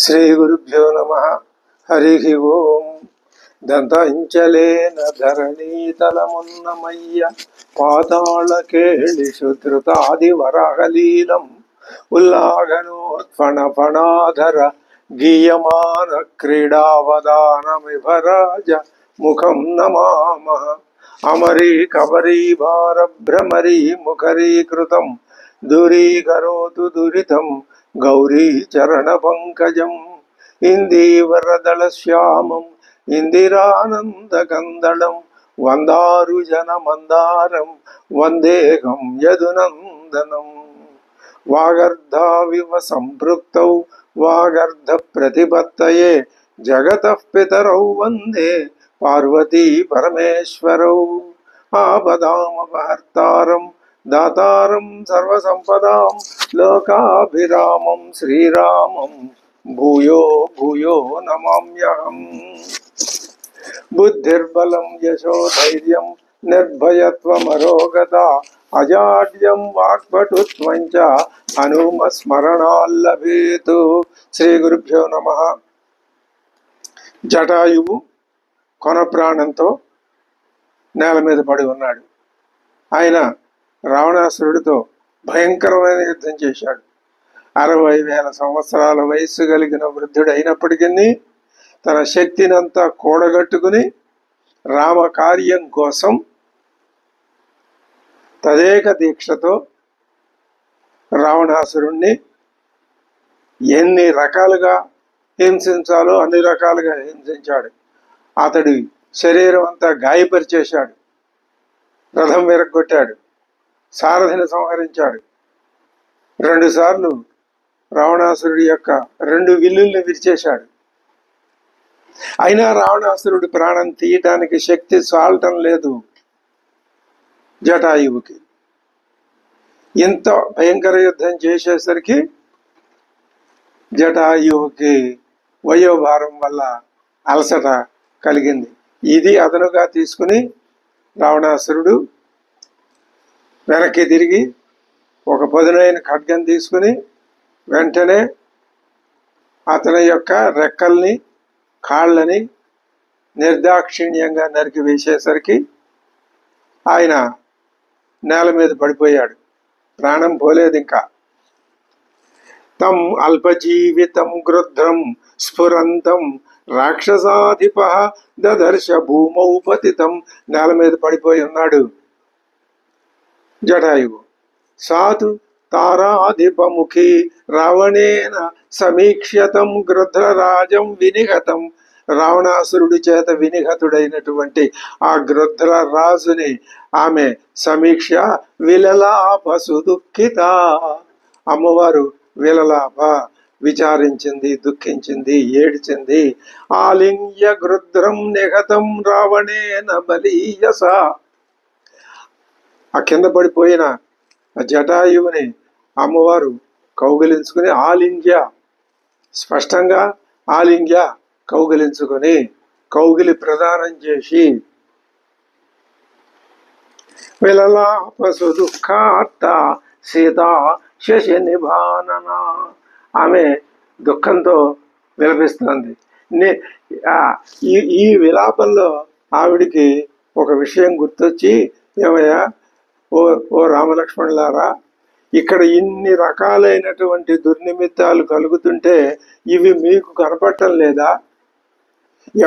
శ్రీ గురుభ్యో నమః. హరి ఓం. దంతంచలేన ధరణీతలమున్నమయ్య పాతాళకేళి శుధృతాది వరాహలీలం ఉల్లాఘనోత్ఫణఫణాధర గీయమాన క్రీడావదానమిభరాజ ముఖం నమామః. అమరీ కబరీ భార భ్రమరీ ముఖరీకృతం దూరీకరోతు దురితం గౌరీ చరణ పంకజం ఇందీవరదళ శ్యామం ఇందిరానందకందళం వందారు జన మందారం వందేహం యదునందనం. వాగర్ధావివ సంపృక్తౌ వాగర్ధ ప్రతిపత్తయే జగతః పితరౌ వందే పార్వతీ పరమేశ్వరౌ. ఆపదామపహర్తారం దాతారం సర్వసంపదాం లోకాభిరామం శ్రీరామం భూయో భూయో నమామ్యహం. బుద్ధిర్బలం యశోధైర్యం నిర్భయత్వమరోగత అజాడ్యం వాక్పటుత్వం చ హనుమస్మరణాల్లభేతు. శ్రీ గురుభ్యో నమః. జటాయువు కొన ప్రాణంతో నేల మీద పడి ఉన్నాడు. ఆయన రావణాసురుడితో భయంకరమైన యుద్ధం చేశాడు. 60,000 సంవత్సరాల వయస్సు కలిగిన వృద్ధుడు అయినప్పటికీ తన శక్తినంతా కూడగట్టుకుని రామకార్యం కోసం తదేక దీక్షతో రావణాసురుణ్ణి ఎన్ని రకాలుగా హింసించాలో అన్ని రకాలుగా హింసించాడు. అతడి శరీరం అంతా గాయపరిచేశాడు. రథం విరగొట్టాడు. సారథిని సంహరించాడు. 2 సార్లు రావణాసురుడి యొక్క 2 విల్లుల్ని విరిచేశాడు. అయినా రావణాసురుడి ప్రాణం తీయటానికి శక్తి చాలటం లేదు జటాయువుకి. ఇంత భయంకర యుద్ధం చేసేసరికి జటాయువుకి వయోభారం వల్ల అలసట కలిగింది. ఇది అదనుగా తీసుకుని రావణాసురుడు వెనక్కి తిరిగి ఒక పదునైన ఖడ్గం తీసుకుని వెంటనే అతని యొక్క రెక్కల్ని కాళ్ళని నిర్దాక్షిణ్యంగా నరికి వేసేసరికి ఆయన నేల మీద పడిపోయాడు. ప్రాణం పోలేదు ఇంకా. తం అల్పజీవితం గృధ్రం స్ఫురంతం రాక్షసాధిప దదర్శ భూమౌ పతితం. నేల మీద పడిపోయి ఉన్నాడు జటాయువు. సాతు తారాధిపముఖి రావణేన సమీక్ష్యతం గృధ్రరాజం వినిహతం. రావణాసురుడి చేత వినిహతుడైనటువంటి ఆ గృధ్ర రాజుని ఆమె సమీక్ష విలలాప సుదుఃఖిత. అమ్మవారు విలలాప విచారించింది, దుఃఖించింది, ఏడ్చింది. ఆలింగ్య గృధ్రం నిహతం రావణేన బలీయస. ఆ కింద పడిపోయిన జటాయువుని అమ్మవారు కౌగిలించుకుని ఆలింగ్య, స్పష్టంగా ఆలింగ్య కౌగిలించుకొని కౌగిలి ప్రదానం చేసి విలలాపసు దుఃఖార్త సీతా శశి నిభానన. ఆమె దుఃఖంతో విలపిస్తుంది. ఈ విలాపంలో ఆవిడికి ఒక విషయం గుర్తొచ్చి, ఏమయ్యా ఓ రామలక్ష్మణులారా, ఇక్కడ ఇన్ని రకాలైనటువంటి దుర్నిమిత్తాలు కలుగుతుంటే ఇవి మీకు కనపడటం లేదా?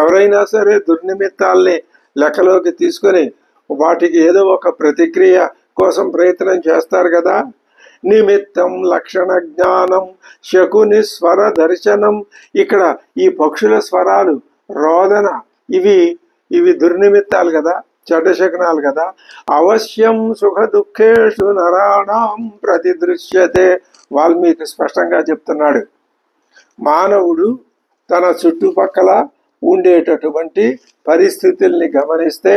ఎవరైనా సరే దుర్నిమిత్తాల్ని లెక్కలోకి తీసుకొని వాటికి ఏదో ఒక ప్రతిక్రియ కోసం ప్రయత్నం చేస్తారు కదా. నిమిత్తం లక్షణ జ్ఞానం శకుని స్వర దర్శనం. ఇక్కడ ఈ పక్షుల స్వరాలు, రోదన, ఇవి దుర్నిమిత్తాలు కదా, చెడ్డ శకునాలు కదా. అవశ్యం సుఖ దుఃఖేషు నరాణం ప్రతిదృశ్యతే. వాల్మీకి స్పష్టంగా చెప్తున్నాడు. మానవుడు తన చుట్టుపక్కల ఉండేటటువంటి పరిస్థితుల్ని గమనిస్తే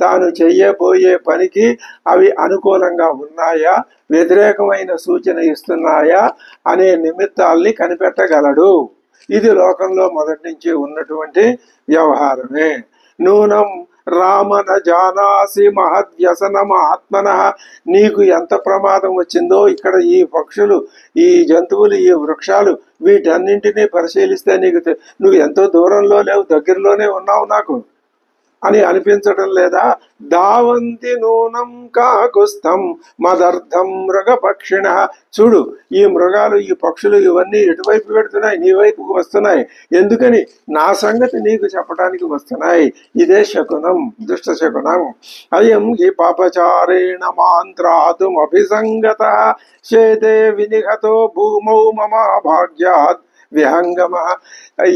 తాను చెయ్యబోయే పనికి అవి అనుకూలంగా ఉన్నాయా, వ్యతిరేకమైన సూచన ఇస్తున్నాయా అనే నిమిత్తాల్ని కనిపెట్టగలడు. ఇది లోకంలో మొదటి నుంచి ఉన్నటువంటి వ్యవహారమే. నూనం రామన జానాసి మహద్వ్యసనమాత్మన. నీకు ఎంత ప్రమాదం వచ్చిందో ఇక్కడ ఈ పక్షులు, ఈ జంతువులు, ఈ వృక్షాలు, వీటన్నింటినీ పరిశీలిస్తే నీకు నువ్వు ఎంతో దూరంలో లేవు, దగ్గరలోనే ఉన్నావు నాకు అని అనిపించడం లేదా? దావంతి నూనం కాకుస్థం మదర్థం మృగపక్షిణ. చూడు, ఈ మృగాలు, ఈ పక్షులు ఇవన్నీ ఎటువైపు పెడుతున్నాయి? నీ వైపుకు వస్తున్నాయి. ఎందుకని? నా సంగతి నీకు చెప్పడానికి వస్తున్నాయి. ఇదే శకునం, దుష్ట శకునం. అయం ఈ పాపచారేణ మాంత్రాతుం అభిసంగత చేతే వినిహతో భూమౌ మమ భాగ్యాత్ విహంగమ.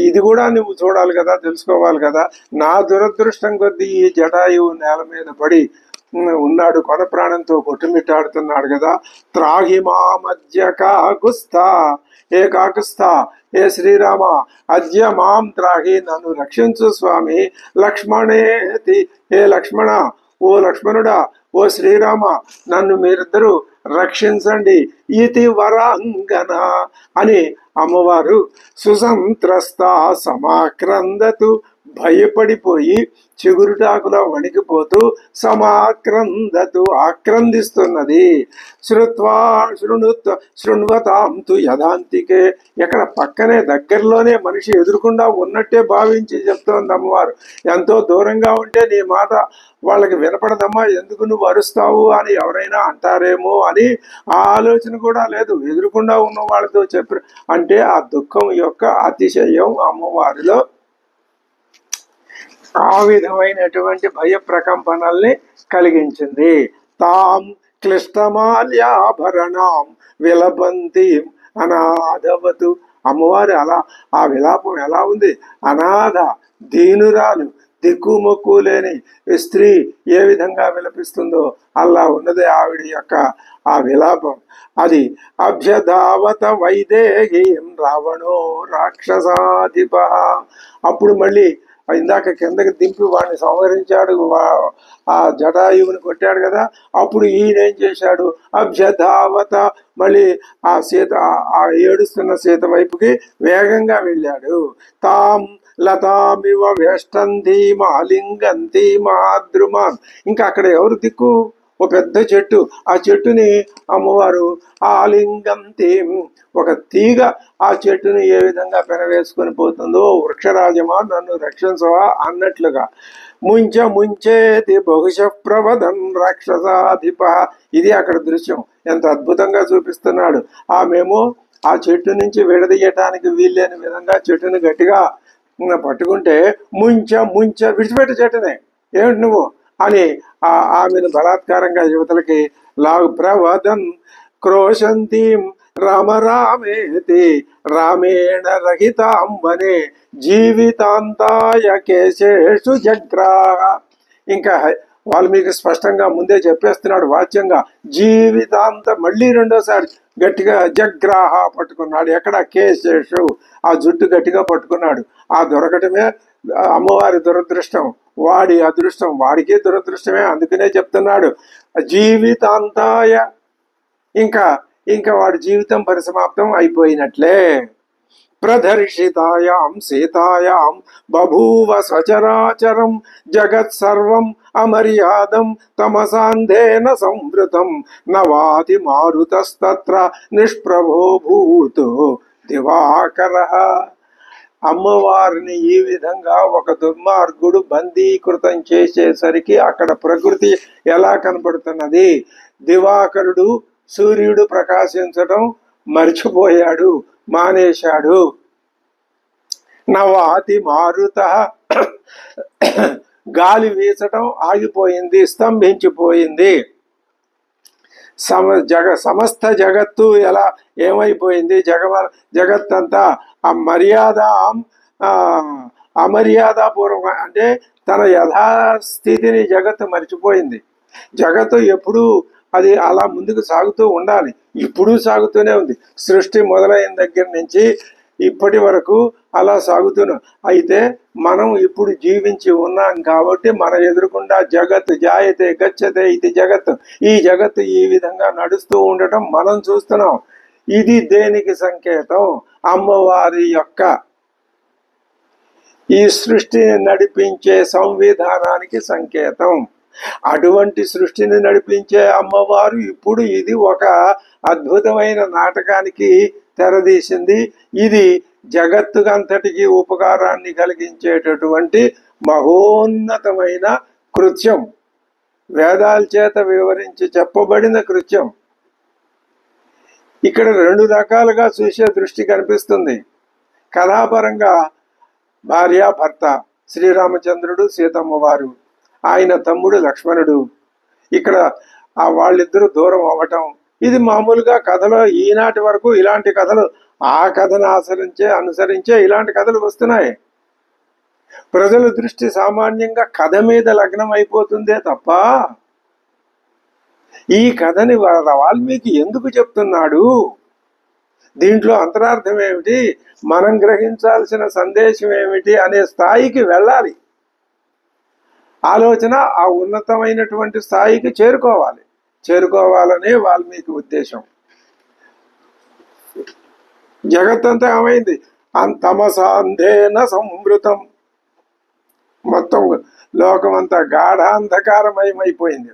ఇది కూడా నువ్వు చూడాలి కదా, తెలుసుకోవాలి కదా. నా దురదృష్టం కొద్దీ ఈ జటాయువు నేల మీద పడి ఉన్నాడు, కొన ప్రాణంతో కొట్టుమిట్టాడుతున్నాడు కదా. త్రాహి మా మధ్య కాకుస్థా, ఏ కాకుస్థా, ఏ శ్రీరామ, అద్య మాం త్రాహి, నన్ను రక్షించు స్వామి. లక్ష్మణేతి, ఏ లక్ష్మణ, ఓ లక్ష్మణుడా, ఓ శ్రీరామ, నన్ను మీరిద్దరూ రక్షించండి. ఇతి వరాంగన అని అమ్మవారు సుసంత్రస్త సమాక్రందతు, భయపడిపోయి చిగురుటాకులా వణికిపోతూ సమాక్రందతు ఆక్రందిస్తున్నది. శృణ్వతాం తు యథాంతికే, ఎక్కడ పక్కనే దగ్గరలోనే మనిషి ఎదురుకుండా ఉన్నట్టే భావించి చెప్తోంది అమ్మవారు. ఎంతో దూరంగా ఉంటే నీ మాట వాళ్ళకి వినపడదమ్మా, ఎందుకు నువ్వు అరుస్తావు అని ఎవరైనా అంటారేమో అని ఆ ఆలోచన కూడా లేదు. ఎదురుకుండా ఉన్న వాళ్ళతో చెప్పారు అంటే ఆ దుఃఖం యొక్క అతిశయం అమ్మవారిలో ఆ విధమైనటువంటి భయ ప్రకంపనల్ని కలిగించింది. తాం క్లిష్టమాల్యాభరణం విలబంతి అనాథవతు. అమ్మవారు అలా, ఆ విలాపం ఎలా ఉంది? అనాథ, దీనురాలు, దిక్కుమొక్కు లేని స్త్రీ ఏ విధంగా విలపిస్తుందో అలా ఉన్నది ఆవిడ యొక్క ఆ విలాపం. అది అభ్యధావత వైదేహీం రావణో రాక్షసాధిప. అప్పుడు మళ్ళీ ఇందాక కిందకి దింపి వాడిని సంహరించాడు, ఆ జటాయువుని కొట్టాడు కదా. అప్పుడు ఈయన ఏం చేశాడు? అభ్యధావత, మళ్ళీ ఆ సీత, ఆ ఏడుస్తున్న సీత వైపుకి వేగంగా వెళ్ళాడు. తాం లతామివ వేష్టంతి మాలింగంతి మహాద్రుమాన్. ఇంకా అక్కడ ఎవరు దిక్కు? ఓ పెద్ద చెట్టు. ఆ చెట్టుని అమ్మవారు ఆలింగంతి, ఒక తీగ ఆ చెట్టుని ఏ విధంగా పెనవేసుకొని పోతుందో, వృక్షరాజమా నన్ను రక్షించవా అన్నట్లుగా. ముంచేతి బహుశ ప్రవదన్ రాక్షసాధిప. ఇది అక్కడ దృశ్యం ఎంత అద్భుతంగా చూపిస్తున్నాడు. ఆమెమో ఆ చెట్టు నుంచి విడదీయటానికి వీల్లేని విధంగా చెట్టుని గట్టిగా పట్టుకుంటే విడిచిపెట్టు చెట్టునే, ఏమిటి నువ్వు అని ఆమెను బలాత్కారంగా యువతలకి లాగు ప్రవదన్ క్రోశంతీం రామేతి రామేణ రహితాంబనే జీవితాంతాయ కేశేషు జగ్రాహ. ఇంకా వాల్మీకి స్పష్టంగా ముందే చెప్పేస్తున్నాడు వాచ్యంగా, జీవితాంత. మళ్ళీ రెండోసారి గట్టిగా జగ్రాహ పట్టుకున్నాడు. ఎక్కడ? కేశేషు, ఆ జుట్టు గట్టిగా పట్టుకున్నాడు. ఆ దొరకటమే అమ్మవారి దురదృష్టం, వాడి అదృష్టం. వాడికే దురదృష్టమే, అందుకనే చెప్తున్నాడు జీవితాంతాయ. ఇంకా వాడి జీవితం పరిసమాప్తం అయిపోయినట్లే. ప్రదర్శితాయాం సీతాయాం బభూవ సచరాచరం జగత్ సర్వం అమర్యాదం తమసాంధేన సంవృతం నవాతి మారుతస్తత్ర నిష్ప్రభో భూతో దివాకరః. అమ్మవారిని ఈ విధంగా ఒక దుర్మార్గుడు బందీకృతం చేసేసరికి అక్కడ ప్రకృతి ఎలా కనపడుతున్నది? దివాకరుడు, సూర్యుడు ప్రకాశించడం మర్చిపోయాడు, మానేశాడు. నవాతి మారుత, గాలి వీచటం ఆగిపోయింది, స్తంభించిపోయింది. సమస్త జగత్తు ఎలా ఏమైపోయింది? జగత్తంతా ఆ అమర్యాదపూర్వక అంటే తన యథాస్థితిని జగత్తు మర్చిపోయింది. జగత్తు ఎప్పుడూ అది అలా ముందుకు సాగుతూ ఉండాలి, ఇప్పుడు సాగుతూనే ఉంది. సృష్టి మొదలైన దగ్గర నుంచి ఇప్పటి వరకు అలా సాగుతున్నాం. అయితే మనం ఇప్పుడు జీవించి ఉన్నాం కాబట్టి మన ఎదురుకుండా జగత్ జాయతే గచ్చతే ఇది జగత్, ఈ జగత్తు ఈ విధంగా నడుస్తూ ఉండటం మనం చూస్తున్నాం. ఇది దేనికి సంకేతం? అమ్మవారి యొక్క ఈ సృష్టిని నడిపించే సంవిధానానికి సంకేతం. అటువంటి సృష్టిని నడిపించే అమ్మవారు ఇప్పుడు ఇది ఒక అద్భుతమైన నాటకానికి తెరదీసింది. ఇది జగత్తుకంతటికి ఉపకారాన్ని కలిగించేటటువంటి మహోన్నతమైన కృత్యం, వేదాల చేత వివరించి చెప్పబడిన కృత్యం. ఇక్కడ రెండు రకాలుగా చూసే దృష్టి కనిపిస్తుంది. కథాపరంగా భార్య భర్త, శ్రీరామచంద్రుడు సీతమ్మ వారు, ఆయన తమ్ముడు లక్ష్మణుడు, ఇక్కడ వాళ్ళిద్దరూ దూరం అవ్వటం, ఇది మామూలుగా కథలో ఈనాటి వరకు ఇలాంటి కథలు, ఆ కథను అనుసరించే ఇలాంటి కథలు వస్తున్నాయి. ప్రజల దృష్టి సామాన్యంగా కథ మీద లగ్నం అయిపోతుందే తప్ప ఈ కథని వాల్మీకి ఎందుకు చెప్తున్నాడు, దీంట్లో అంతరార్థం ఏమిటి, మనం గ్రహించాల్సిన సందేశం ఏమిటి అనే స్థాయికి వెళ్ళాలి. ఆలోచన ఆ ఉన్నతమైనటువంటి స్థాయికి చేరుకోవాలనే వాల్మీకి ఉద్దేశం. జగత్తంతా ఏమైంది, తమసాంధేన సంవృతం, మొత్తం లోకమంతా గాఢాంధకారమయమైపోయింది.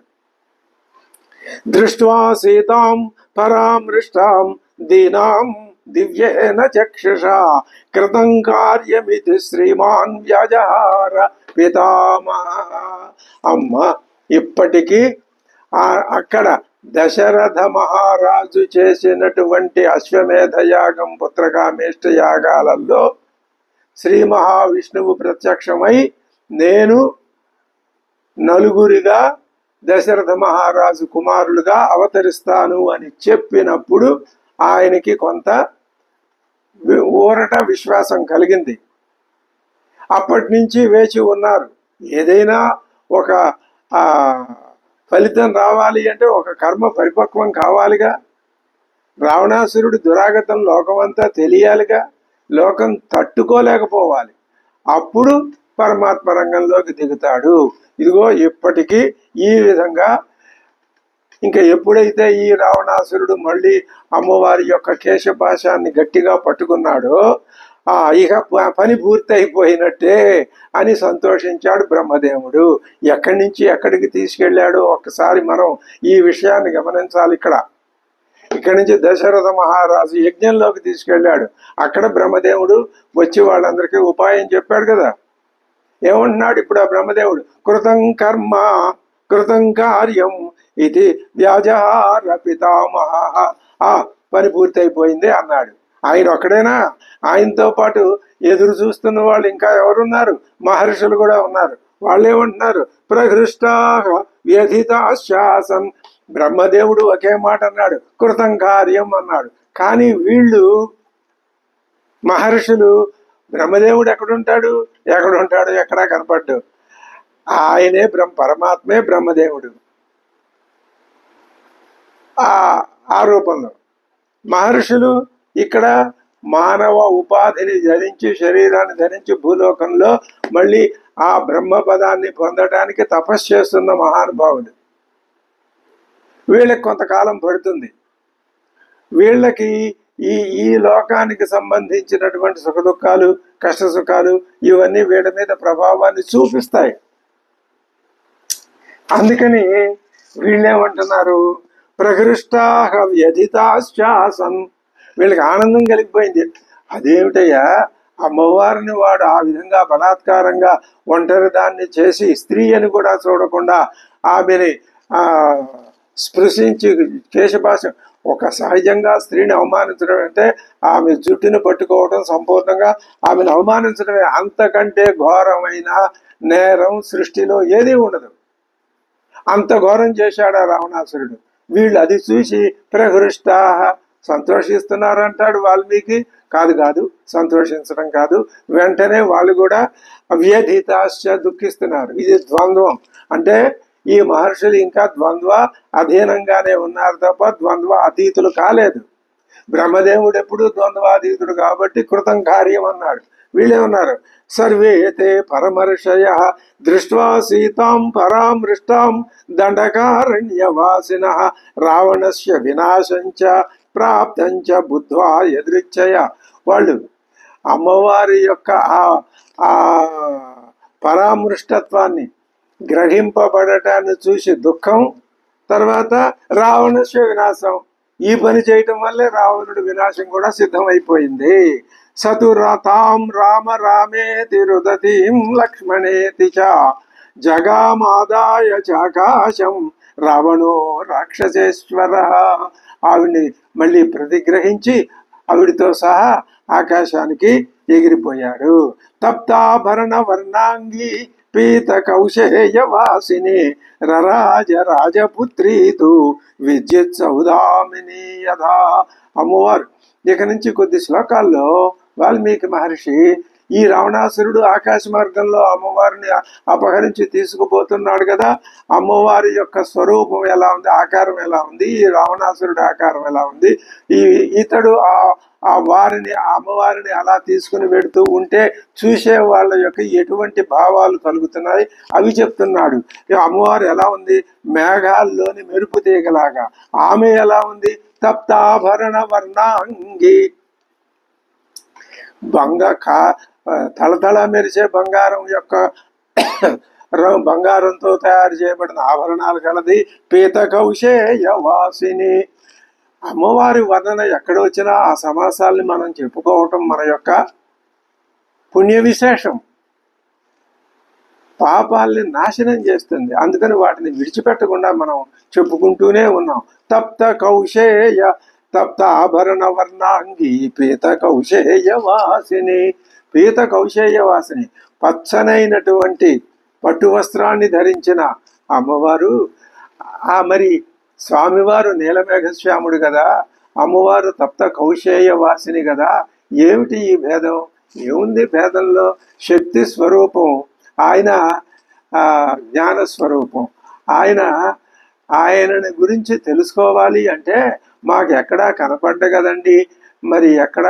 దృష్ట్వా సీతాం పరామృష్టాం దీనాం దివ్యేన చక్షుషా కృతం కార్యమితి శ్రీమాన్ వ్యాజహార పితామహ. అమ్మ, ఇప్పటికీ అక్కడ దశరథ మహారాజు చేసినటువంటి అశ్వమేధ యాగం, పుత్రకామేష్ట యాగాలలో శ్రీ మహావిష్ణువు ప్రత్యక్షమై నేను నలుగురిగా దశరథ మహారాజు కుమారులుగా అవతరిస్తాను అని చెప్పినప్పుడు ఆయనకి కొంత ఊరట, విశ్వాసం కలిగింది. అప్పటి నుంచి వేచి ఉన్నారు. ఏదైనా ఒక ఫలితం రావాలి అంటే ఒక కర్మ పరిపక్వం కావాలిగా. రావణాసురుడు దురాగతం లోకమంతా తెలియాలిగా, లోకం తట్టుకోలేకపోవాలి. అప్పుడు పరమాత్మ రంగంలోకి దిగుతాడు. ఇదిగో ఇప్పటికీ ఈ విధంగా ఇంకా ఎప్పుడైతే ఈ రావణాసురుడు మళ్ళీ అమ్మవారి యొక్క కేశపాశాన్ని గట్టిగా పట్టుకున్నాడో ఇక పని పూర్తి అయిపోయినట్టే అని సంతోషించాడు బ్రహ్మదేవుడు. ఎక్కడి నుంచి ఎక్కడికి తీసుకెళ్ళాడో ఒక్కసారి మనం ఈ విషయాన్ని గమనించాలి. ఇక్కడి నుంచి దశరథ మహారాజు యజ్ఞంలోకి తీసుకెళ్ళాడు. అక్కడ బ్రహ్మదేవుడు వచ్చి వాళ్ళందరికీ ఉపాయం చెప్పాడు కదా. ఏమంటున్నాడు ఇప్పుడు ఆ బ్రహ్మదేవుడు, కృతం కర్మ కృతం కార్యం ఇది వ్యాజహార పితామహ. పని పూర్తయిపోయింది అన్నాడు. ఆయన ఒక్కడేనా, ఆయనతో పాటు ఎదురు చూస్తున్న వాళ్ళు ఇంకా ఎవరున్నారు, మహర్షులు కూడా ఉన్నారు. వాళ్ళు ఏమంటున్నారు, ప్రహృష్టా వ్యధితాశ్వాసం. బ్రహ్మదేవుడు ఒకే మాట అన్నాడు, కృతం కార్యం అన్నాడు. కానీ వీళ్ళు మహర్షులు బ్రహ్మదేవుడు ఎక్కడుంటాడు ఎక్కడా కనపడ్డు. ఆయనే పరమాత్మే బ్రహ్మదేవుడు ఆ రూపంలో. మహర్షులు ఇక్కడ మానవ ఉపాధిని ధరించి, శరీరాన్ని ధరించి భూలోకంలో మళ్ళీ ఆ బ్రహ్మపదాన్ని పొందడానికి తపస్సు చేస్తున్న మహానుభావులు. వీళ్ళకి కొంతకాలం పడుతుంది. వీళ్ళకి ఈ లోకానికి సంబంధించినటువంటి సుఖదుఖాలు, కష్ట సుఖాలు ఇవన్నీ వీళ్ళ మీద ప్రభావాన్ని చూపిస్తాయి. అందుకని వీళ్ళేమంటున్నారు, ప్రహృష్టాహ వ్యధితాశ్వాసన్. వీళ్ళకి ఆనందం కలిగిపోయింది. అదేమిటయ్యా, అమ్మవారిని వాడు ఆ విధంగా బలాత్కారంగా ఒంటరి దాన్ని చేసి స్త్రీ అని కూడా చూడకుండా ఆమెని స్పృశించి కేశపాశం. ఒక సహజంగా స్త్రీని అవమానించడం అంటే ఆమె జుట్టును పట్టుకోవడం, సంపూర్ణంగా ఆమెను అవమానించడమే. అంతకంటే ఘోరమైన నేరం సృష్టిలో ఏదీ ఉండదు. అంత ఘోరం చేశాడు ఆ రావణాసురుడు. వీళ్ళు అది చూసి ప్రహృష్టా సంతోషిస్తున్నారు అంటాడు వాల్మీకి. కాదు, సంతోషించడం కాదు. వెంటనే వాళ్ళు కూడా వ్యధితాశ్చ దుఃఖిస్తున్నారు. ఇది ద్వంద్వం. అంటే ఈ మహర్షులు ఇంకా ద్వంద్వ అధీనంగానే ఉన్నారు తప్ప ద్వంద్వ అతీతులు కాలేదు. బ్రహ్మదేవుడు ఎప్పుడు ద్వంద్వాతీతుడు కాబట్టి కృతం కార్యం అన్నాడు. వీళ్ళేమన్నారు, సర్వే తే పరమర్షయ దృష్ట్వా సీతాం పరామృష్టాం దండకారణ్యవాసిన రావణస్య వినాశంచ ప్రాప్తంచ బుద్ధ్వా యదృచ్ఛయ. వాళ్ళు అమ్మవారి యొక్క ఆ పరామృష్టత్వాన్ని గ్రహింపబడటాన్ని చూసి దుఃఖం, తర్వాత రావణస్య వినాశం. ఈ పని చేయటం వల్లే రావణుడి వినాశం కూడా సిద్ధమైపోయింది. సతురతాం రామ రామేతి రుదతీం లక్ష్మణేతి చ జగామాదాయ చాకాశం రావణో రాక్షసేశ్వర. ఆవిడ్ని మళ్ళీ ప్రతిగ్రహించి ఆవిడితో సహా ఆకాశానికి ఎగిరిపోయాడు. తప్తాభరణ వర్ణాంగి పీత కౌశేయ వాసిని రరాజ రాజపుత్రీతు విద్యుత్ సౌదామిని యథా. అమ్మవారు ఇక నుంచి కొద్ది శ్లోకాల్లో వాల్మీకి మహర్షి ఈ రావణాసురుడు ఆకాశ మార్గంలో అమ్మవారిని అపహరించి తీసుకుపోతున్నాడు కదా, అమ్మవారి యొక్క స్వరూపం ఎలా ఉంది, ఆకారం ఎలా ఉంది, ఈ రావణాసురుడు ఆకారం ఎలా ఉంది, ఇతడు ఆ వారిని అమ్మవారిని అలా తీసుకుని వెడుతూ ఉంటే చూసే వాళ్ళ యొక్క ఎటువంటి భావాలు కలుగుతున్నాయి అవి చెప్తున్నాడు. అమ్మవారు ఎలా ఉంది, మేఘాల్లోని మెరుపు తీగలాగా. ఆమె ఎలా ఉంది, తప్తాభరణ వర్ణాంగి, తళతళ మెరిసే బంగారం యొక్క బంగారంతో తయారు చేయబడిన ఆభరణాలు కలది. పీత కౌశేయ వాసిని. అమ్మవారి వర్ణన ఎక్కడ వచ్చినా ఆ సమాసాల్ని మనం చెప్పుకోవటం మన యొక్క పుణ్య విశేషం. పాపాల్ని నాశనం చేస్తుంది, అందుకని వాటిని విడిచిపెట్టకుండా మనం చెప్పుకుంటూనే ఉన్నాం. తప్త కౌశేయ తప్త ఆభరణ వర్ణాంగి పీత కౌశేయ వాసిని. పీత కౌశేయ వాసిని, పచ్చనైనటువంటి పట్టు వస్త్రాన్ని ధరించిన అమ్మవారు. మరి స్వామివారు నీలమేఘశ్యాముడు కదా, అమ్మవారు తప్త కౌశేయ వాసిని కదా. ఏమిటి ఈ భేదం? ఏముంది భేదంలో? శక్తి స్వరూపం, ఆయన జ్ఞాన స్వరూపం. ఆయనని గురించి తెలుసుకోవాలి అంటే మాకు ఎక్కడా కనపడ్డ కదండి. మరి ఎక్కడ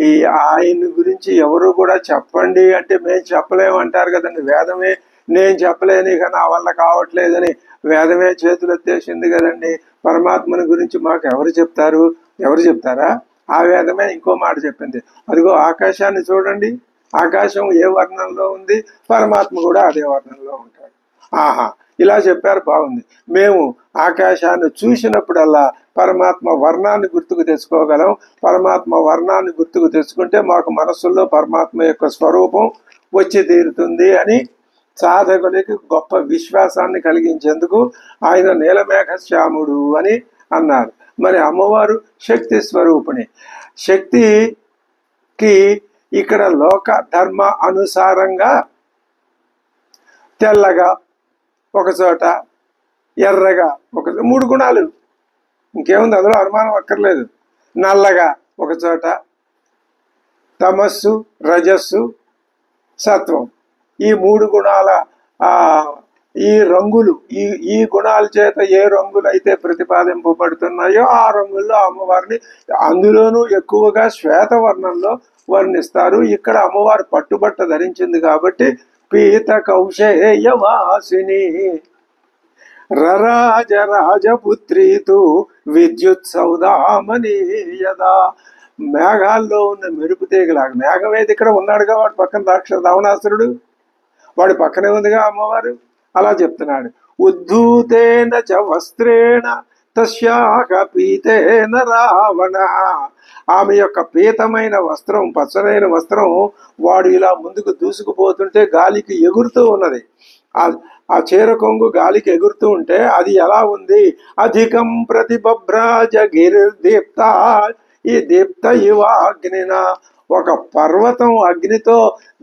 ఈ ఆయన గురించి ఎవరు కూడా చెప్పండి అంటే మేము చెప్పలేమంటారు కదండి. వేదమే నేను చెప్పలేని ఇక నా వల్ల కావట్లేదని వేదమే చేతులెత్తేసింది కదండి. పరమాత్మని గురించి మాకు ఎవరు చెప్తారు? ఎవరు చెప్తారా? ఆ వేదమే ఇంకో మాట చెప్పింది. అదిగో ఆకాశాన్ని చూడండి, ఆకాశం ఏ వర్ణంలో ఉంది, పరమాత్మ కూడా అదే వర్ణంలో ఉంటాడు. ఆహా, ఇలా చెప్పారు, బాగుంది. మేము ఆకాశాన్ని చూసినప్పుడల్లా పరమాత్మ వర్ణాన్ని గుర్తుకు తెచ్చుకోగలం. పరమాత్మ వర్ణాన్ని గుర్తుకు తెచ్చుకుంటే మాకు మనస్సుల్లో పరమాత్మ యొక్క స్వరూపం వచ్చి తీరుతుంది అని సాధకులకి గొప్ప విశ్వాసాన్ని కలిగించేందుకు ఆయన నీలమేఘశ్యాముడు అని అన్నారు. మరి అమ్మవారు శక్తి స్వరూపిణి. శక్తికి ఇక్కడ లోక ధర్మ అనుసారంగా తెల్లగా ఒక చోట, ఎర్రగా ఒక 3 గుణాలు, ఇంకేముంది అందులో అనుమానం అక్కర్లేదు. నల్లగా ఒక చోట, తమస్సు రజస్సు సత్వం, ఈ 3 గుణాల ఈ రంగులు, ఈ గుణాల చేత ఏ రంగులు అయితే ప్రతిపాదింపబడుతున్నాయో ఆ రంగుల్లో అమ్మవారిని, అందులోనూ ఎక్కువగా శ్వేతవర్ణంలో వర్ణిస్తారు. ఇక్కడ అమ్మవారు పట్టుబట్ట ధరించింది కాబట్టి పీత కౌశేయ వాసిని రరాజ రాజపుత్రీతు విద్యుత్ సౌదామని యదా. మేఘాల్లో ఉన్న మెరుపు తీగలాగా, మేఘమేది ఇక్కడ ఉన్నాడుగా, వాడి పక్కన రావణాసురుడు, వాడి పక్కనే ఉందిగా అమ్మవారు. అలా చెప్తున్నాడు. ఉద్ధూతేన చ వస్త్రేణ తస్యాహ పీతేన రావణ. ఆమె యొక్క పీతమైన వస్త్రం, పచ్చనైన వస్త్రం వాడు ఇలా ముందుకు దూసుకుపోతుంటే గాలికి ఎగురుతూ ఉన్నది. ఆ చీర కొంగు గాలికి ఎగురుతూ ఉంటే అది ఎలా ఉంది? అధికం ప్రతిభ్రాజ గిరిదీప్త, ఈ దీప్త ఇవ అగ్నిన, ఒక పర్వతం అగ్నితో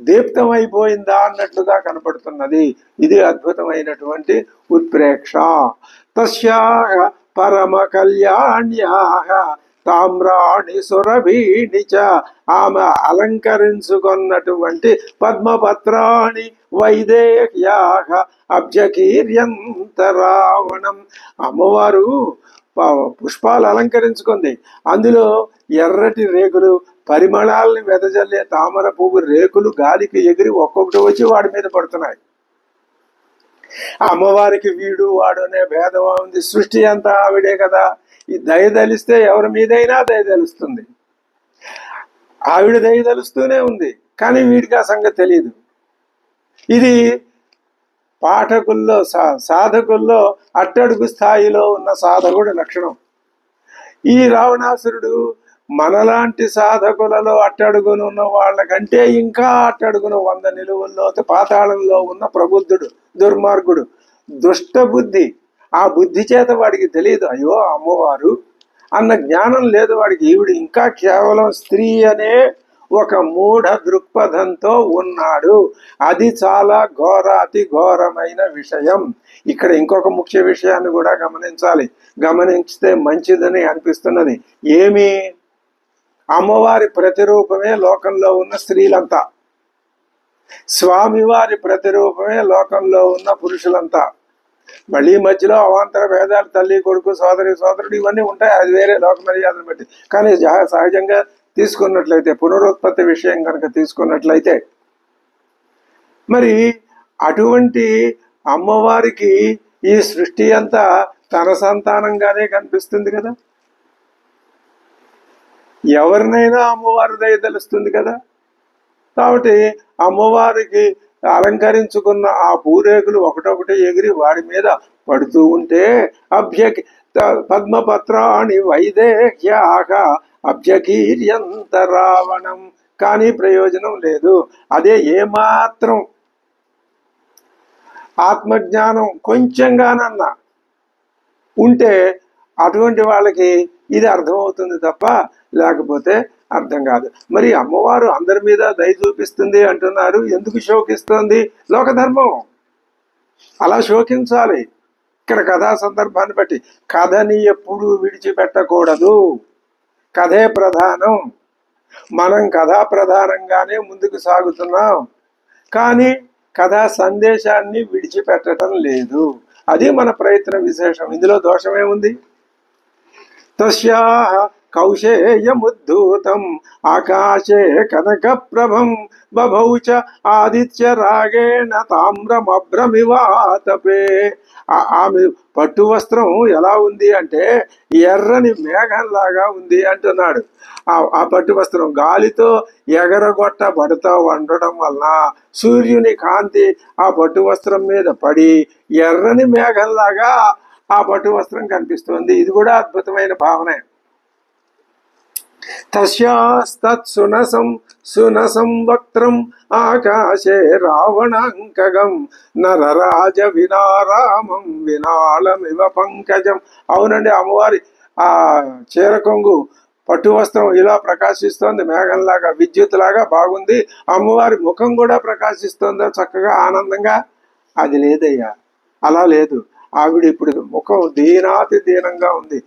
దీప్తమైపోయిందా అన్నట్లుగా కనపడుతున్నది. ఇది అద్భుతమైనటువంటి ఉత్ప్రేక్ష. తస్యాహ పరమ కళ్యాణ్యాహ తామ్రాణి సురభీణి చ. ఆమె అలంకరించుకున్నటువంటి పద్మపత్రాణి వైదేహ్యాహ అబ్జకీర్యంత రావణం. అమ్మవారు పుష్పాలు అలంకరించుకుంది, అందులో ఎర్రటి రేకులు, పరిమళాలని వెదజల్లే తామర పువ్వు రేకులు గాలికి ఎగిరి ఒక్కొక్కటి వచ్చి వాడి మీద పడుతున్నాయి. అమ్మవారికి వీడు వాడు అనే భేదం ఉంది. సృష్టి అంతా ఆవిడే కదా. ఈ దయ తెలిస్తే ఎవరి మీదైనా దయ తెలుస్తుంది. ఆవిడ దయదలుస్తూనే ఉంది, కానీ వీడికి ఆ సంగతి తెలియదు. ఇది పాఠకుల్లో సాధకుల్లో అట్టడుగు స్థాయిలో ఉన్న సాధకుడి లక్షణం. ఈ రావణాసురుడు మనలాంటి సాధకులలో అట్టడుగునున్న వాళ్ళకంటే ఇంకా అట్టడుగున 100 నిలువుల్లో పాతాళంలో ఉన్న ప్రబుద్ధుడు, దుర్మార్గుడు, దుష్ట బుద్ధి. ఆ బుద్ధి చేత వాడికి తెలియదు అయ్యో అమ్మవారు అన్న జ్ఞానం లేదు వాడికి. ఈవిడు ఇంకా కేవలం స్త్రీ అనే ఒక మూఢ దృక్పథంతో ఉన్నాడు. అది చాలా ఘోరాతి ఘోరమైన విషయం. ఇక్కడ ఇంకొక ముఖ్య విషయాన్ని కూడా గమనించాలి, గమనించితే మంచిదని అనిపిస్తున్నది. ఏమి? అమ్మవారి ప్రతిరూపమే లోకంలో ఉన్న స్త్రీలంతా, స్వామివారి ప్రతిరూపమే లోకంలో ఉన్న పురుషులంతా. మళ్ళీ మధ్యలో అవాంతర భేదాలు, తల్లి కొడుకు, సోదరి సోదరుడు ఇవన్నీ ఉంటాయి, అది వేరే లోక మర్యాదను బట్టి. కానీ సహజంగా తీసుకున్నట్లయితే, పునరుత్పత్తి విషయం కనుక తీసుకున్నట్లయితే, మరి అటువంటి అమ్మవారికి ఈ సృష్టి అంతా తన సంతానంగానే కనిపిస్తుంది కదా. ఎవరినైనా అమ్మవారు దయదలుస్తుంది కదా. కాబట్టి అమ్మవారికి అలంకరించుకున్న ఆ పూరేకులు ఒకటొకటి ఎగిరి వాడి మీద పడుతూ ఉంటే పద్మపత్రాణి వైదేహ్యాక అభ్యకీర్యంత రావణం, కానీ ప్రయోజనం లేదు. అదే ఏమాత్రం ఆత్మజ్ఞానం కొంచెంగానన్నా ఉంటే అటువంటి వాళ్ళకి ఇది అర్థమవుతుంది తప్ప లేకపోతే అర్థం కాదు. మరి అమ్మవారు అందరి మీద దయ చూపిస్తుంది అంటున్నారు, ఎందుకు శోకిస్తుంది? లోకధర్మం, అలా శోకించాలి. ఇక్కడ కథా సందర్భాన్ని బట్టి కథని ఎప్పుడూ విడిచిపెట్టకూడదు, కథే ప్రధానం. మనం కథా ప్రధానంగానే ముందుకు సాగుతున్నాం, కానీ కథా సందేశాన్ని విడిచిపెట్టడం లేదు. అది మన ప్రయత్న విశేషం. ఇందులో దోషమేముంది? తస్యాః కౌశేయముద్ధూతం ఆకాశే కనక ప్రభం బభౌ చ ఆదిత్య రాగేణ తామ్రమభ్రమివాతపే. ఆమె పట్టు వస్త్రం ఎలా ఉంది అంటే ఎర్రని మేఘంలాగా ఉంది అంటున్నాడు. ఆ పట్టు వస్త్రం గాలితో ఎగరగొట్టబడుతూ ఉండడం వలన సూర్యుని కాంతి ఆ పట్టు వస్త్రం మీద పడి ఎర్రని మేఘంలాగా ఆ పట్టు వస్త్రం కనిపిస్తుంది. ఇది కూడా అద్భుతమైన భావనే. తస్యాస్తత్సునసం సునసం వక్త్రం ఆకాశే రావణాంకగం నరరాజ వినారామం వినాళమివ పంకజం. అవునండి, అమ్మవారి ఆ చీర కొంగు పట్టు వస్త్రం ఇలా ప్రకాశిస్తోంది, మేఘంలాగా, విద్యుత్ లాగా బాగుంది. అమ్మవారి ముఖం కూడా ప్రకాశిస్తోందా చక్కగా, ఆనందంగా? అది లేదయ్యా, అలా లేదు. ఆవిడ ఇప్పుడు ముఖం దీనాతి దీనంగా ఉంది.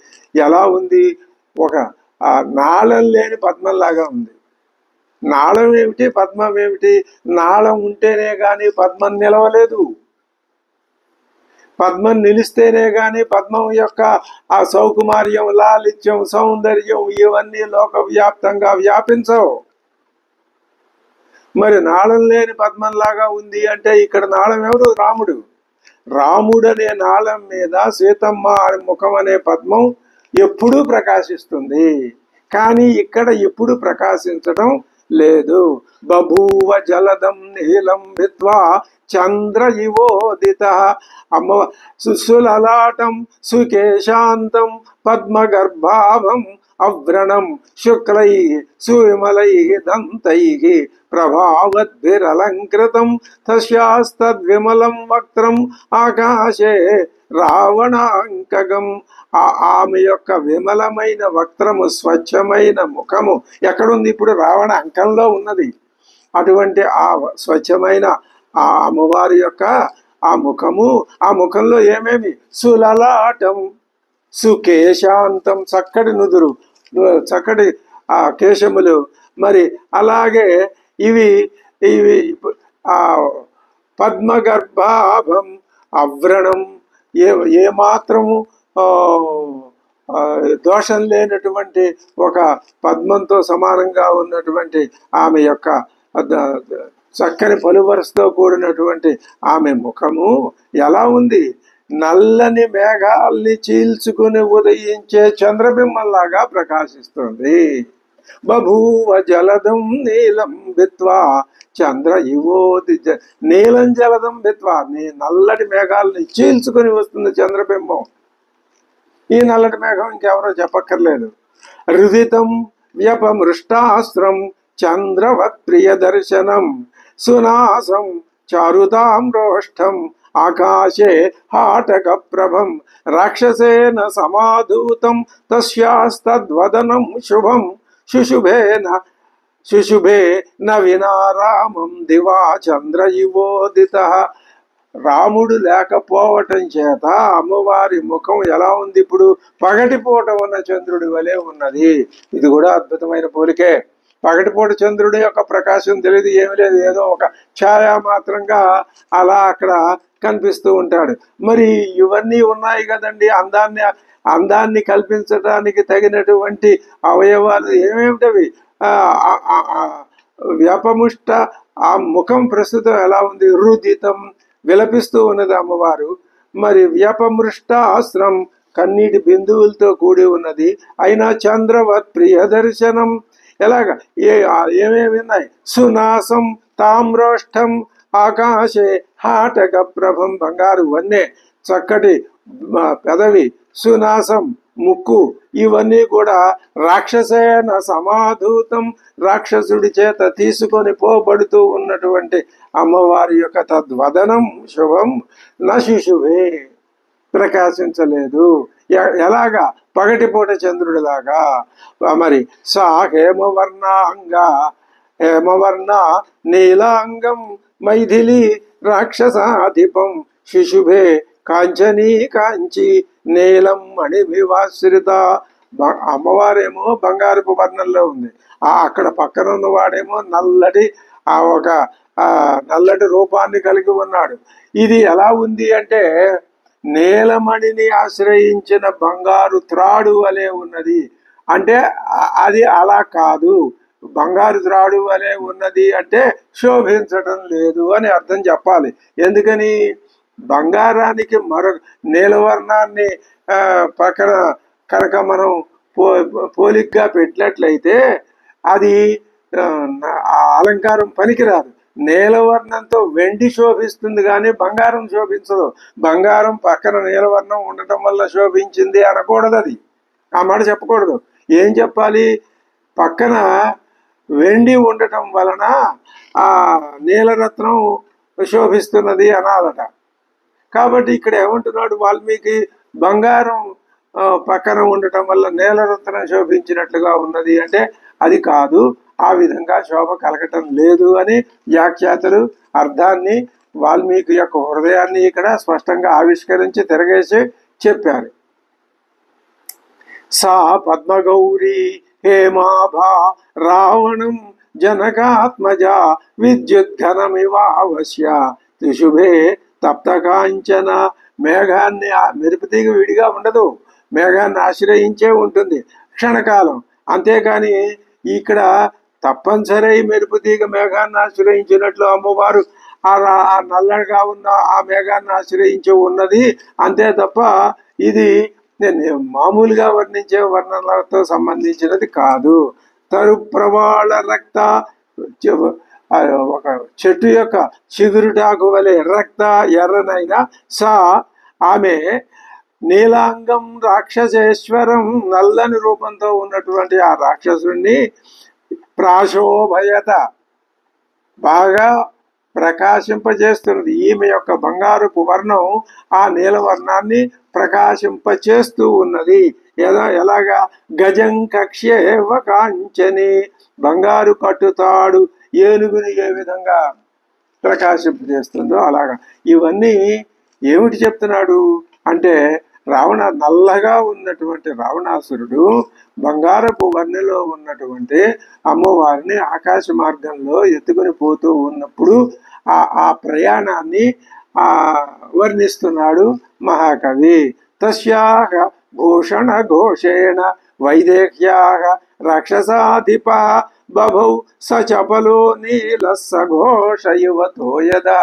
ఎలా ఉంది? ఒక నాళం లేని పద్మంలాగా ఉంది. నాళం ఏమిటి, పద్మం ఏమిటి? నాళం ఉంటేనే గాని పద్మం నిలవలేదు, పద్మం నిలిస్తేనే గాని పద్మం యొక్క ఆ సౌకుమార్యం, లాలిత్యం, సౌందర్యం ఇవన్నీ లోకవ్యాప్తంగా వ్యాపించవు. మరి నాళం లేని పద్మంలాగా ఉంది అంటే ఇక్కడ నాళం ఎవరు? రాముడు. రాముడనే నాళం మీద సీతమ్మ ముఖం అనే పద్మం ఎప్పుడూ ప్రకాశిస్తుంది, కానీ ఇక్కడ ఎప్పుడు ప్రకాశించడం లేదు. బభూవ జలదం నీలం భిత్వా చంద్ర ఇవోదిత. అమ్మ సులలాటం సుకేశాంతం పద్మగర్భావం అవ్రణం శుక్లై సువిమలై దంతై ప్రభావద్భిరలంకృతం తస్యాస్తద్విమలం వక్త్రం ఆకాశే రావణాంకగం. ఆమె యొక్క విమలమైన వక్త్రము, స్వచ్ఛమైన ముఖము ఎక్కడుంది? ఇప్పుడు రావణ అంకంలో ఉన్నది. అటువంటి ఆ స్వచ్ఛమైన ఆ అమ్మవారి యొక్క ఆ ముఖము, ఆ ముఖంలో ఏమేమి? సులలాటం సుకేశాంతం, చక్కటి నుదురు, చక్కటి ఆ కేశములు. మరి అలాగే ఇవి ఇవి ఆ పద్మగర్భాభం అవ్రణం, ఏ మాత్రము దోషం లేనటువంటి ఒక పద్మంతో సమానంగా ఉన్నటువంటి ఆమె యొక్క చక్కని పలువరసతో కూడినటువంటి ఆమె ముఖము ఎలా ఉంది? నల్లని మేఘాల్ని చీల్చుకుని ఉదయించే చంద్రబింబంలాగా ప్రకాశిస్తుంది. బభూవ జలదం నీలం భిత్వా చంద్ర ఇవోది నీలం జలదం భిత్వా, నీ నల్లటి మేఘాలని చీల్చుకొని వస్తుంది చంద్రబింబం. ఈ నల్లటి మేఘం ఇంకెవరో చెప్పక్కర్లేదు. హృదితం వ్యపమృష్టాస్త్రం చంద్రవత్ ప్రియ దర్శనం సునాసం చారుతామ్రోష్టం ఆకాశే హాటక ప్రభం రాక్షసేన సమాధూతం తస్యాస్తద్వదనం శుభం శుశుభే నవినారామం దివా చంద్ర ఇవోదిత. రాముడు లేకపోవటం చేత అమ్మవారి ముఖం ఎలా ఉంది ఇప్పుడు? పగటిపూట ఉన్న చంద్రుడి వలె ఉన్నది. ఇది కూడా అద్భుతమైన పోలికే. పగటిపూట చంద్రుడి యొక్క ప్రకాశం తెలియదు, ఏమి లేదు, ఏదో ఒక ఛాయా మాత్రంగా అలా అక్కడ కనిపిస్తూ ఉంటాడు. మరి ఇవన్నీ ఉన్నాయి కదండి, అందాన్ని కల్పించడానికి తగినటువంటి అవయవాలు ఏమేమిటవి? వ్యపముష్ట, ఆ ముఖం ప్రస్తుతం ఎలా ఉంది? రుదితం, విలపిస్తూ ఉన్నది అమ్మవారు. మరి వ్యపమృష్ట ఆశ్రం, కన్నీటి బిందువులతో కూడి ఉన్నది. అయినా చంద్రవత్ ప్రియ దర్శనం, ఎలాగా ఏమేమి ఉన్నాయి? సునాసం తామ్రోష్టం ఆకాశే హాటక ప్రభం, బంగారు వన్నె, చక్కటి పెదవి, సునాసం ముక్కు, ఇవన్నీ కూడా రాక్షసేన సమాధూతం, రాక్షసుడి చేత తీసుకొని పోబడుతూ ఉన్నటువంటి అమ్మవారి యొక్క తద్వదనం శుభం న శిశువే, ప్రకాశించలేదు. ఎలాగా? పగటిపూట చంద్రుడిలాగా. మరి సా హేమవర్ణ నీలాంగం మైథిలి రాక్షసాధిపం శిశుభే కాంచనీ కాంచి నీలం మణిభివాశ్రిత. అమ్మవారేమో బంగారపు వర్ణంలో ఉంది, అక్కడ పక్కన ఉన్నవాడేమో నల్లటి రూపాన్ని కలిగి ఉన్నాడు. ఇది ఎలా ఉంది అంటే నీలమణిని ఆశ్రయించిన బంగారు త్రాడు వలె ఉన్నది. అంటే అది అలా కాదు, బంగారు త్రాడు వలె ఉన్నది అంటే శోభించటం లేదు అని అర్థం చెప్పాలి. ఎందుకని? బంగారానికి నీలవర్ణాన్ని పక్కన కనుక మనం పోలికగా పెట్టినట్లయితే అది అలంకారం పనికిరాదు. నీలవర్ణంతో వెండి శోభిస్తుంది కానీ బంగారం శోభించదు. బంగారం పక్కన నీలవర్ణం ఉండటం వల్ల శోభించింది అనకూడదు, అది ఆ మాట చెప్పకూడదు. ఏం చెప్పాలి? పక్కన వెండి ఉండటం వలన ఆ నీలరత్నం శోభిస్తున్నది అనాలట. కాబట్టి ఇక్కడ ఏమంటున్నాడు వాల్మీకి? బంగారం పక్కన ఉండటం వల్ల నీలరత్నం శోభించినట్లుగా ఉన్నది అంటే అది కాదు, ఆ విధంగా శోభ కలగటం లేదు అని వ్యాఖ్యాతలు అర్థాన్ని, వాల్మీకి యొక్క హృదయాన్ని ఇక్కడ స్పష్టంగా ఆవిష్కరించి తిరగేసి చెప్పారు. సా పద్మగౌరీ హేమాభా రావణం జనకాత్మజ విద్యుద్ఘనమివావశ్య త్రిశుభే తప్తకాంచన. మేఘాన్ని, మెరుపుతీగ విడిగా ఉండదు, మేఘాన్ని ఆశ్రయించే ఉంటుంది క్షణకాలం. అంతేకాని ఇక్కడ తప్పనిసరి మెరుపుతీగ మేఘాన్ని ఆశ్రయించినట్లు అమ్మవారు ఆ నల్లగా ఉన్న ఆ మేఘాన్ని ఆశ్రయించి ఉన్నది అంతే తప్ప ఇది మామూలుగా వర్ణించే వర్ణనలతో సంబంధించినది కాదు. తరు ప్రవాళ రక్త, ఒక చెట్టు యొక్క చిగురుటాకు వలె రక్త ఎర్రనైనా సా ఆమె నీలాంగం రాక్షసేశ్వరం, నల్లని రూపంతో ఉన్నటువంటి ఆ రాక్షసుడిని ప్రాశోభయత, బాగా ప్రకాశింపజేస్తున్నది. ఈమె యొక్క బంగారుపు వర్ణం ఆ నీలవర్ణాన్ని ప్రకాశింపచేస్తూ ఉన్నది. ఎలాగా? గజం కక్ష్యేవ కాంచని, బంగారు కట్టుతాడు ఏనుగుని ఏ విధంగా ప్రకాశింపజేస్తుందో అలాగా. ఇవన్నీ ఏమిటి చెప్తున్నాడు అంటే నల్లగా ఉన్నటువంటి రావణాసురుడు బంగారపు వర్ణిలో ఉన్నటువంటి అమ్మవారిని ఆకాశ మార్గంలో ఎత్తుకొని పోతూ ఉన్నప్పుడు ఆ ప్రయాణాన్ని వర్ణిస్తున్నాడు మహాకవి. తస్యాహ భూషణ ఘోషేణ వైదేహ్యాహ రాక్షసాధిప బభౌ సచపలో నీల సఘోష యువతో యదా.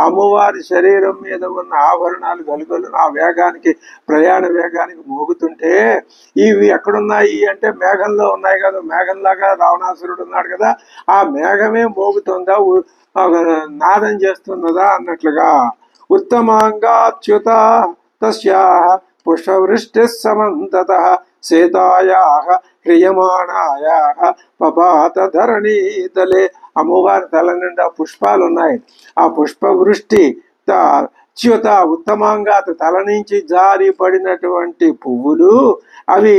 అమ్మవారి శరీరం మీద ఉన్న ఆభరణాలు గలుగలు ఆ వేగానికి, ప్రయాణ వేగానికి మోగుతుంటే ఇవి ఎక్కడున్నాయి అంటే మేఘంలో ఉన్నాయి కదా, మేఘంలాగా రావణాసురుడు ఉన్నాడు కదా, ఆ మేఘమే మోగుతుందా, నాదం చేస్తున్నదా అన్నట్లుగా. ఉత్తమాంగాచ్యుత తస్యాః పుష్పవృష్టి సమంతతః సీతాయాః హ్రియమాణాయాః పపాత ధరణీతలే. అమ్మవారి తల నిండా పుష్పాలు ఉన్నాయి. ఆ పుష్పవృష్టి చ్యుత ఉత్తమాంగాత తల నుంచి జారి పడినటువంటి పువ్వులు, అవి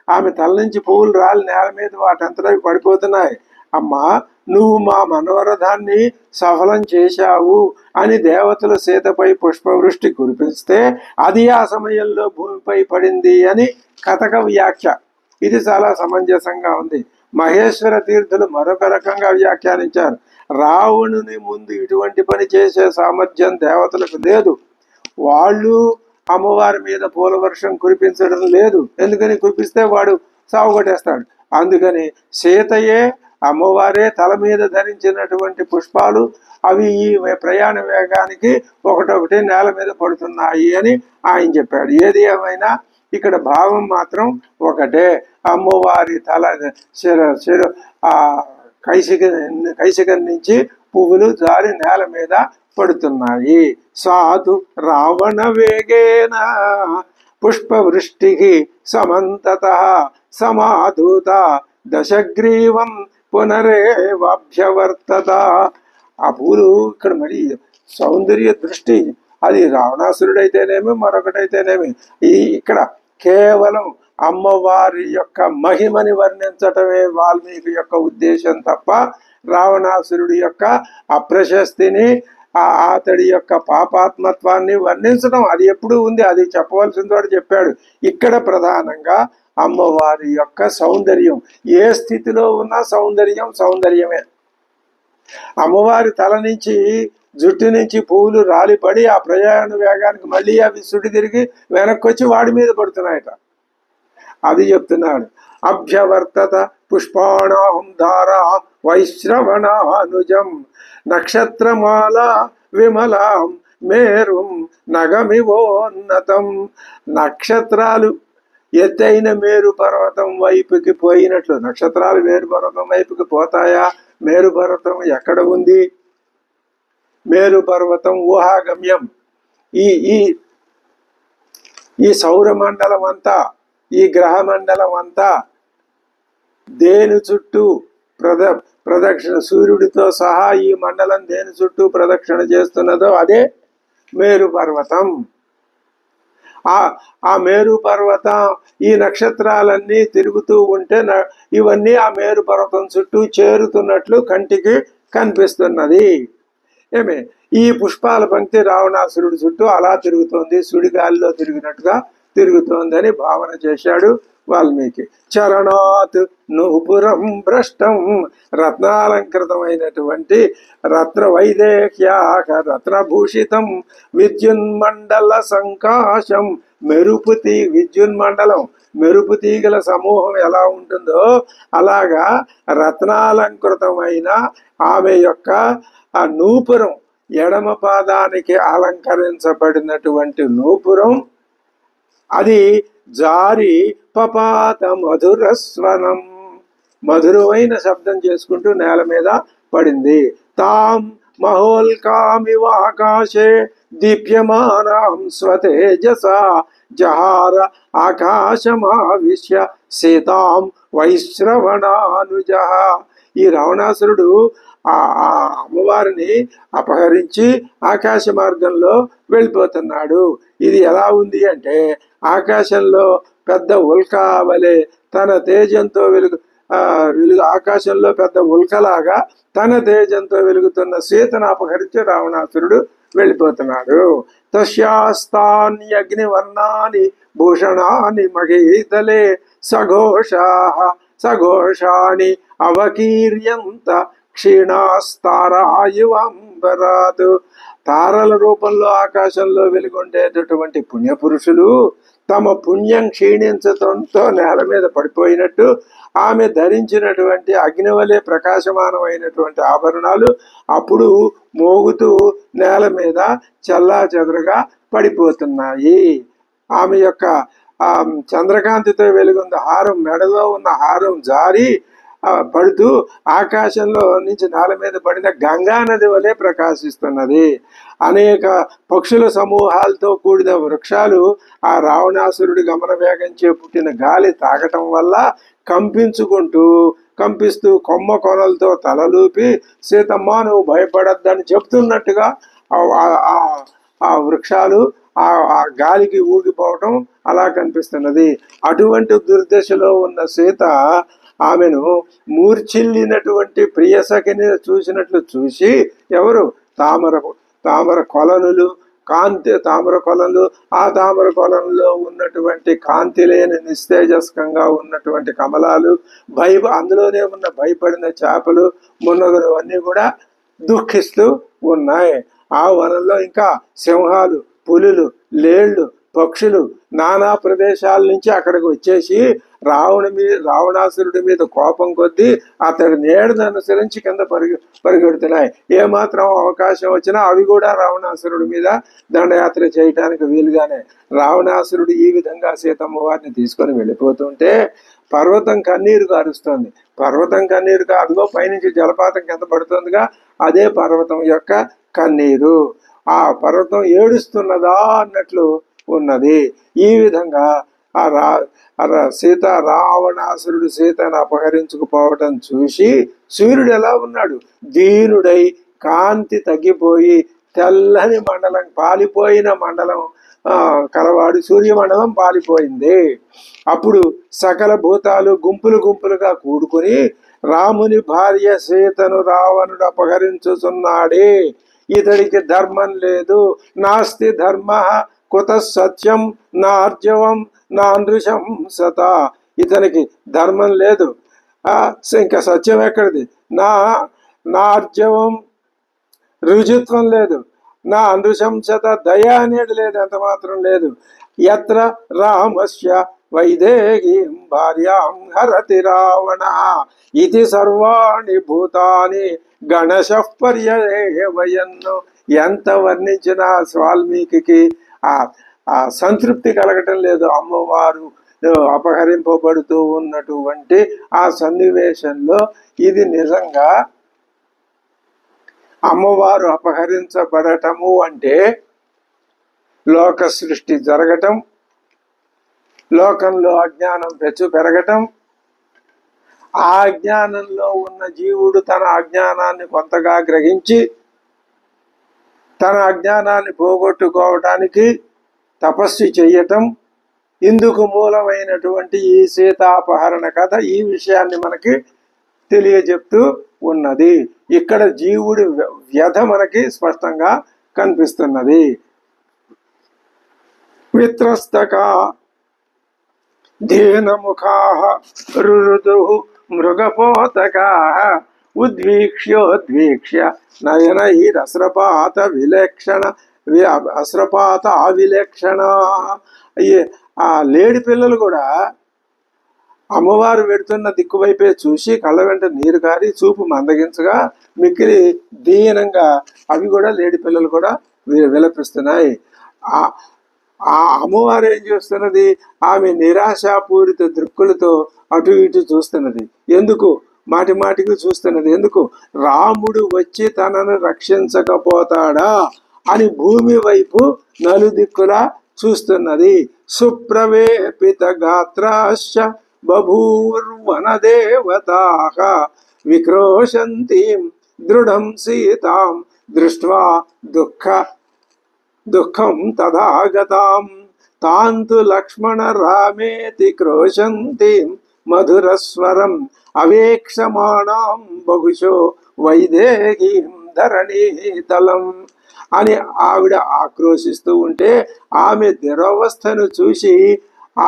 ఆమె తల నుంచి పువ్వులు రాలి నేల మీద వాటంతటా పడిపోతున్నాయి. అమ్మా, నువ్వు మా మనోరథాన్ని సఫలం చేశావు అని దేవతలు సీతపై పుష్పవృష్టి కురిపిస్తే అది ఆ సమయంలో భూమిపై పడింది అని కథక వ్యాఖ్య. ఇది చాలా సమంజసంగా ఉంది. మహేశ్వర తీర్థులు మరొక రకంగా వ్యాఖ్యానించారు. రావణుని ముందు ఇటువంటి పని చేసే సామర్థ్యం దేవతలకు లేదు. వాళ్ళు అమ్మవారి మీద పూల వర్షం కురిపించడం లేదు. ఎందుకని? కురిపిస్తే వాడు సావుగొట్టేస్తాడు. అందుకని సీతయే, అమ్మవారే తల మీద ధరించినటువంటి పుష్పాలు అవి ఈ ప్రయాణ వేగానికి ఒకటొకటి నేల మీద పడుతున్నాయి అని ఆయన చెప్పాడు. ఏది ఏమైనా ఇక్కడ భావం మాత్రం ఒకటే. అమ్మవారి తల ఆ కైసిక నుంచి పువ్వులు జారి నేల మీద పడుతున్నాయి. సాధు రావణ వేగేన పుష్పవృష్టి సమంతతః సమాధూత దశగ్రీవం పునరేవాభ్యవర్తత. ఆ పూలు ఇక్కడ మరి సౌందర్య దృష్టి, అది రావణాసురుడైతేనేమి మరొకటైతేనేమి, ఇక్కడ కేవలం అమ్మవారి యొక్క మహిమని వర్ణించటమే వాల్మీకి యొక్క ఉద్దేశం తప్ప రావణాసురుడి యొక్క అప్రశస్తిని, అతడి యొక్క పాపాత్మత్వాన్ని వర్ణించడం అది ఎప్పుడు ఉంది. అది చెప్పవలసిన వాడు చెప్పాడు. ఇక్కడ ప్రధానంగా అమ్మవారి యొక్క సౌందర్యం, ఏ స్థితిలో ఉన్నా సౌందర్యం సౌందర్యమే. అమ్మవారి తల నుంచి జుట్టు నుంచి పువ్వులు రాలిపడి ఆ ప్రయాణ వేగానికి మళ్ళీ అవి సుడి తిరిగి వెనక్కి వచ్చి వాడి మీద పడుతున్నాయట. అది చెప్తున్నాడు. అభ్యవర్తత పుష్పాణం ధారా వైశ్రవణానుజం నక్షత్రమాల విమలాం మేరుం నగమివోన్నతం. నక్షత్రాలు ఎత్తైన మేరు పర్వతం వైపుకి పోయినట్లు, నక్షత్రాలు మేరు పర్వతం వైపుకి పోతాయా? మేరు పర్వతం ఎక్కడ ఉంది? మేరు పర్వతం ఊహాగమ్యం. ఈ ఈ ఈ సౌరమండలం అంతా, ఈ గ్రహ మండలం అంతా దేని చుట్టూ ప్రదక్షిణ, సూర్యుడితో సహా ఈ మండలం దేని చుట్టూ ప్రదక్షిణ చేస్తున్నదో అదే మేరు పర్వతం. ఆ మేరు పర్వతం, ఈ నక్షత్రాలన్నీ తిరుగుతూ ఉంటే ఇవన్నీ ఆ మేరు పర్వతం చుట్టూ చేరుతున్నట్లు కంటికి కనిపిస్తున్నది. ఏమే, ఈ పుష్పాల పంక్తి రావణాసురుడి చుట్టూ అలా తిరుగుతోంది, సుడిగాలిలో తిరిగినట్టుగా తిరుగుతోందని భావన చేశాడు వాల్మీకి. చరణాత్ నూపురం భ్రష్టం, రత్నాలంకృతమైనటువంటి రత్న వైదేహ్యాక రత్నభూషితం విద్యున్మండల సంకాశం. విద్యున్మండలం, మెరుపు తీగల సమూహం ఎలా ఉంటుందో అలాగా రత్నాలంకృతమైన ఆమె యొక్క ఆ నూపురం, ఎడమ పాదానికి అలంకరించబడినటువంటి నూపురం, అది జారి పపాత మధుర స్వనం, మధురమైన శబ్దం చేసుకుంటూ నేల మీద పడింది. తాం మహోల్కామివ ఆకాశే దీప్యమానాం స్వతేజస జహార ఆకాశమావిశ్య సీతాం వైశ్రవణానుజ. ఈ రావణాసురుడు ఆ అమ్మవారిని అపహరించి ఆకాశ మార్గంలో వెళ్ళిపోతున్నాడు. ఇది ఎలా ఉంది అంటే, ఆకాశంలో పెద్ద ఉల్కా వలె తన తేజంతో వెలుగు ఆకాశంలో పెద్ద ఉల్కలాగా తన తేజంతో వెలుగుతున్న సీతను అపహరించి రావణాసురుడు వెళ్ళిపోతున్నాడు. తస్యాస్తాన్యగ్నివర్ణాని భూషణాని మహీతలే సఘోషాణి అవకీర్యంత క్షీణాస్తారాయువంబరాతు. తారల రూపంలో ఆకాశంలో వెలుగొండేటటువంటి పుణ్యపురుషులు తమ పుణ్యం క్షీణించడంతో నేల మీద పడిపోయినట్టు ఆమె ధరించినటువంటి అగ్నివలే ప్రకాశమానమైనటువంటి ఆభరణాలు అప్పుడు మోగుతూ నేల మీద చల్లా చెదరగా పడిపోతున్నాయి. ఆమె యొక్క చంద్రకాంతితో వెలుగున్న హారం, మెడలో ఉన్న హారం జారి పడుతూ ఆకాశంలో నుంచి నేల మీద పడిన గంగా నది వలె ప్రకాశిస్తున్నది. అనేక పక్షుల సమూహాలతో కూడిన వృక్షాలు ఆ రావణాసురుడి గమన వేగంచే పుట్టిన గాలి తాగటం వల్ల కంపిస్తూ కొమ్మ కొనలతో తలలూపి సీతమ్మ నువ్వు భయపడద్దని చెప్తున్నట్టుగా ఆ వృక్షాలు ఆ గాలికి ఊగిపోవటం అలా కనిపిస్తున్నది. అటువంటి దుర్దశలో ఉన్న సీత ఆమెను మూర్ఛిల్లినటువంటి ప్రియసఖిని చూసినట్లు చూసి ఎవరు తామర కొలనులు తామర కొలలు, ఆ తామర కొలంలో ఉన్నటువంటి కాంతి లేని నిస్తేజస్కంగా ఉన్నటువంటి కమలాలు, అందులోనే ఉన్న భయపడిన చేపలు మున్నగులవన్నీ కూడా దుఃఖిస్తూ ఉన్నాయి. ఆ వనంలో ఇంకా సింహాలు, పులులు, లేళ్లు, పక్షులు నానా ప్రదేశాల నుంచి అక్కడికి వచ్చేసి రావణాసురుడి మీద కోపం కొద్దీ అతడి నీడను అనుసరించి కింద పరిగెడుతున్నాయి. ఏమాత్రం అవకాశం వచ్చినా అవి కూడా రావణాసురుడి మీద దండయాత్ర చేయటానికి వీలుగానే. రావణాసురుడు ఈ విధంగా సీతమ్మ వారిని తీసుకొని వెళ్ళిపోతుంటే పర్వతం కన్నీరు కారుస్తోంది. పర్వతం కన్నీరు కారులో పైనుంచి జలపాతం కింద పడుతుందిగా, అదే పర్వతం యొక్క కన్నీరు. ఆ పర్వతం ఏడుస్తున్నదా అన్నట్లు ఉన్నది. ఈ విధంగా రావణాసురుడు సీతను అపహరించుకుపోవటం చూసి సూర్యుడు ఎలా ఉన్నాడు? దీనుడై కాంతి తగ్గిపోయి తెల్లని మండలం, పాలిపోయిన మండలం కలవాడు. సూర్యమండలం పాలిపోయింది. అప్పుడు సకల భూతాలు గుంపులుగా కూడుకొని రాముని భార్య సీతను రావణుడు అపహరించుచున్నాడే, ఇతడికి ధర్మం లేదు, నాస్తి ధర్మ కుత సత్యం నార్జవం నానృషం సత, ఇతనికి ధర్మం లేదు, ఇంకా సత్యం ఎక్కడిది, నార్జవం రుజుత్వం లేదు, నా అనృశంసత దయ అనేది లేదు, ఎంత మాత్రం లేదు. యత్ర రామస్య వైదేహీం భార్యాం హరతి రావణ ఇది సర్వాణి భూతాని గణశః పర్యవయన్ను. ఎంత వర్ణించినా వాల్మీకి ఆ సంతృప్తి కలగటం లేదు. అమ్మవారు అపహరింపబడుతూ ఉన్నటువంటి ఆ సన్నివేశంలో ఇది నిజంగా అమ్మవారు అపహరించబడటము అంటే లోక సృష్టి జరగటం, లోకంలో అజ్ఞానం పెరగటం, ఆ అజ్ఞానంలో ఉన్న జీవుడు తన అజ్ఞానాన్ని కొంతగా గ్రహించి తన అజ్ఞానాన్ని పోగొట్టుకోవడానికి తపస్సు చెయ్యటం, ఇందుకు మూలమైనటువంటి ఈ సీతాపహరణ కథ ఈ విషయాన్ని మనకి తెలియజెప్తూ ఉన్నది. ఇక్కడ జీవుడి వ్యధ మనకి స్పష్టంగా కనిపిస్తున్నది. విత్రస్తకా దీనముఖాః రురుదుః మృగపోతకాః ఉద్వీక్ష్య నయనైరస్రపాత అవిలక్షణ. ఆ లేడి పిల్లలు కూడా అమ్మవారు పెడుతున్న దిక్కువైపే చూసి కళ్ళ వెంట నీరు కారి చూపు మందగించగా మిక్కిలి దీనంగా అవి కూడా లేడి పిల్లలు కూడా విలపిస్తున్నాయి. ఆ అమ్మవారు ఏం చేస్తున్నది? ఆమె నిరాశాపూరిత దృక్కులతో అటు ఇటు చూస్తున్నది. ఎందుకు? మాటికి చూస్తున్నది. ఎందుకు? రాముడు వచ్చి తనను రక్షించకపోతాడా అని భూమి వైపు నలుదిక్కులా చూస్తున్నది. సుప్రవేపిత గాత్రాశ్చ బభూర్వన దేవతాః విక్రోశంతీం దృఢం సీతాం దృష్ట్వా దుఃఖం తదాగతాం తాంతు లక్ష్మణ రామేతి క్రోశంతీం మధురస్వరం అవేక్షమాణాం బహుశో వైదేహీం ధరణీతలం అని ఆవిడ ఆక్రోశిస్తూ ఉంటే ఆమె దురవస్థను చూసి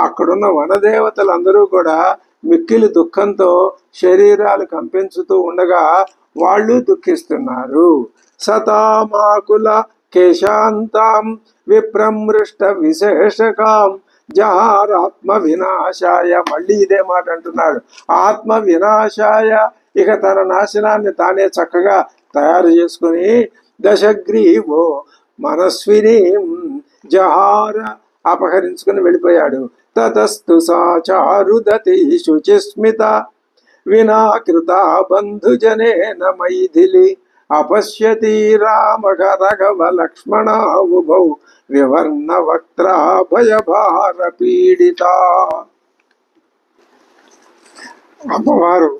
అక్కడున్న వనదేవతలందరూ కూడా మిక్కిలి దుఃఖంతో శరీరాలు కంపించుతూ ఉండగా వాళ్ళు దుఃఖిస్తున్నారు. సతామాకుల కేశాంతాం విప్రమృష్ట విశేషకాం జహారాత్మ వినాశాయ. మళ్ళీ ఇదే మాట అంటున్నాడు, ఆత్మ వినాశాయ. ఇక తన నాశనాన్ని తానే చక్కగా తయారు చేసుకుని దశగ్రీవో మనస్విని జహార, అపహరించుకుని వెళ్ళిపోయాడు. తతస్తు సా చారుదతి శుచిస్మిత వినాకృత బంధుజనేన మైథిలి అపశ్యతి రామగ రఘవ లక్ష్మణ ఉభౌ వివర్ణ వక్త్రా భయభార పీడిత. అమ్మవారు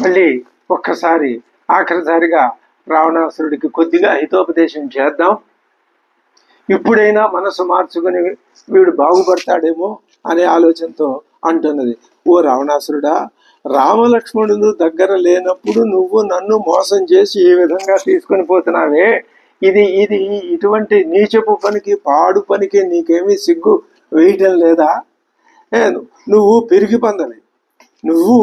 మళ్ళీ ఒక్కసారి ఆఖరిసారిగా రావణాసురుడికి కొద్దిగా హితోపదేశం చేద్దాం, ఇప్పుడైనా మనసు మార్చుకుని వీడు బాగుపడతాడేమో అనే ఆలోచనతో అంటున్నది, ఓ రావణాసురుడా, రామలక్ష్మణులు దగ్గర లేనప్పుడు నువ్వు నన్ను మోసం చేసి ఈ విధంగా తీసుకుని పోతున్నావే, ఇది ఇది ఇటువంటి నీచపు పనికి పాడు పనికి నీకేమీ సిగ్గు వేయటం లేదా? నువ్వు పిరిగి పందవి, నువ్వు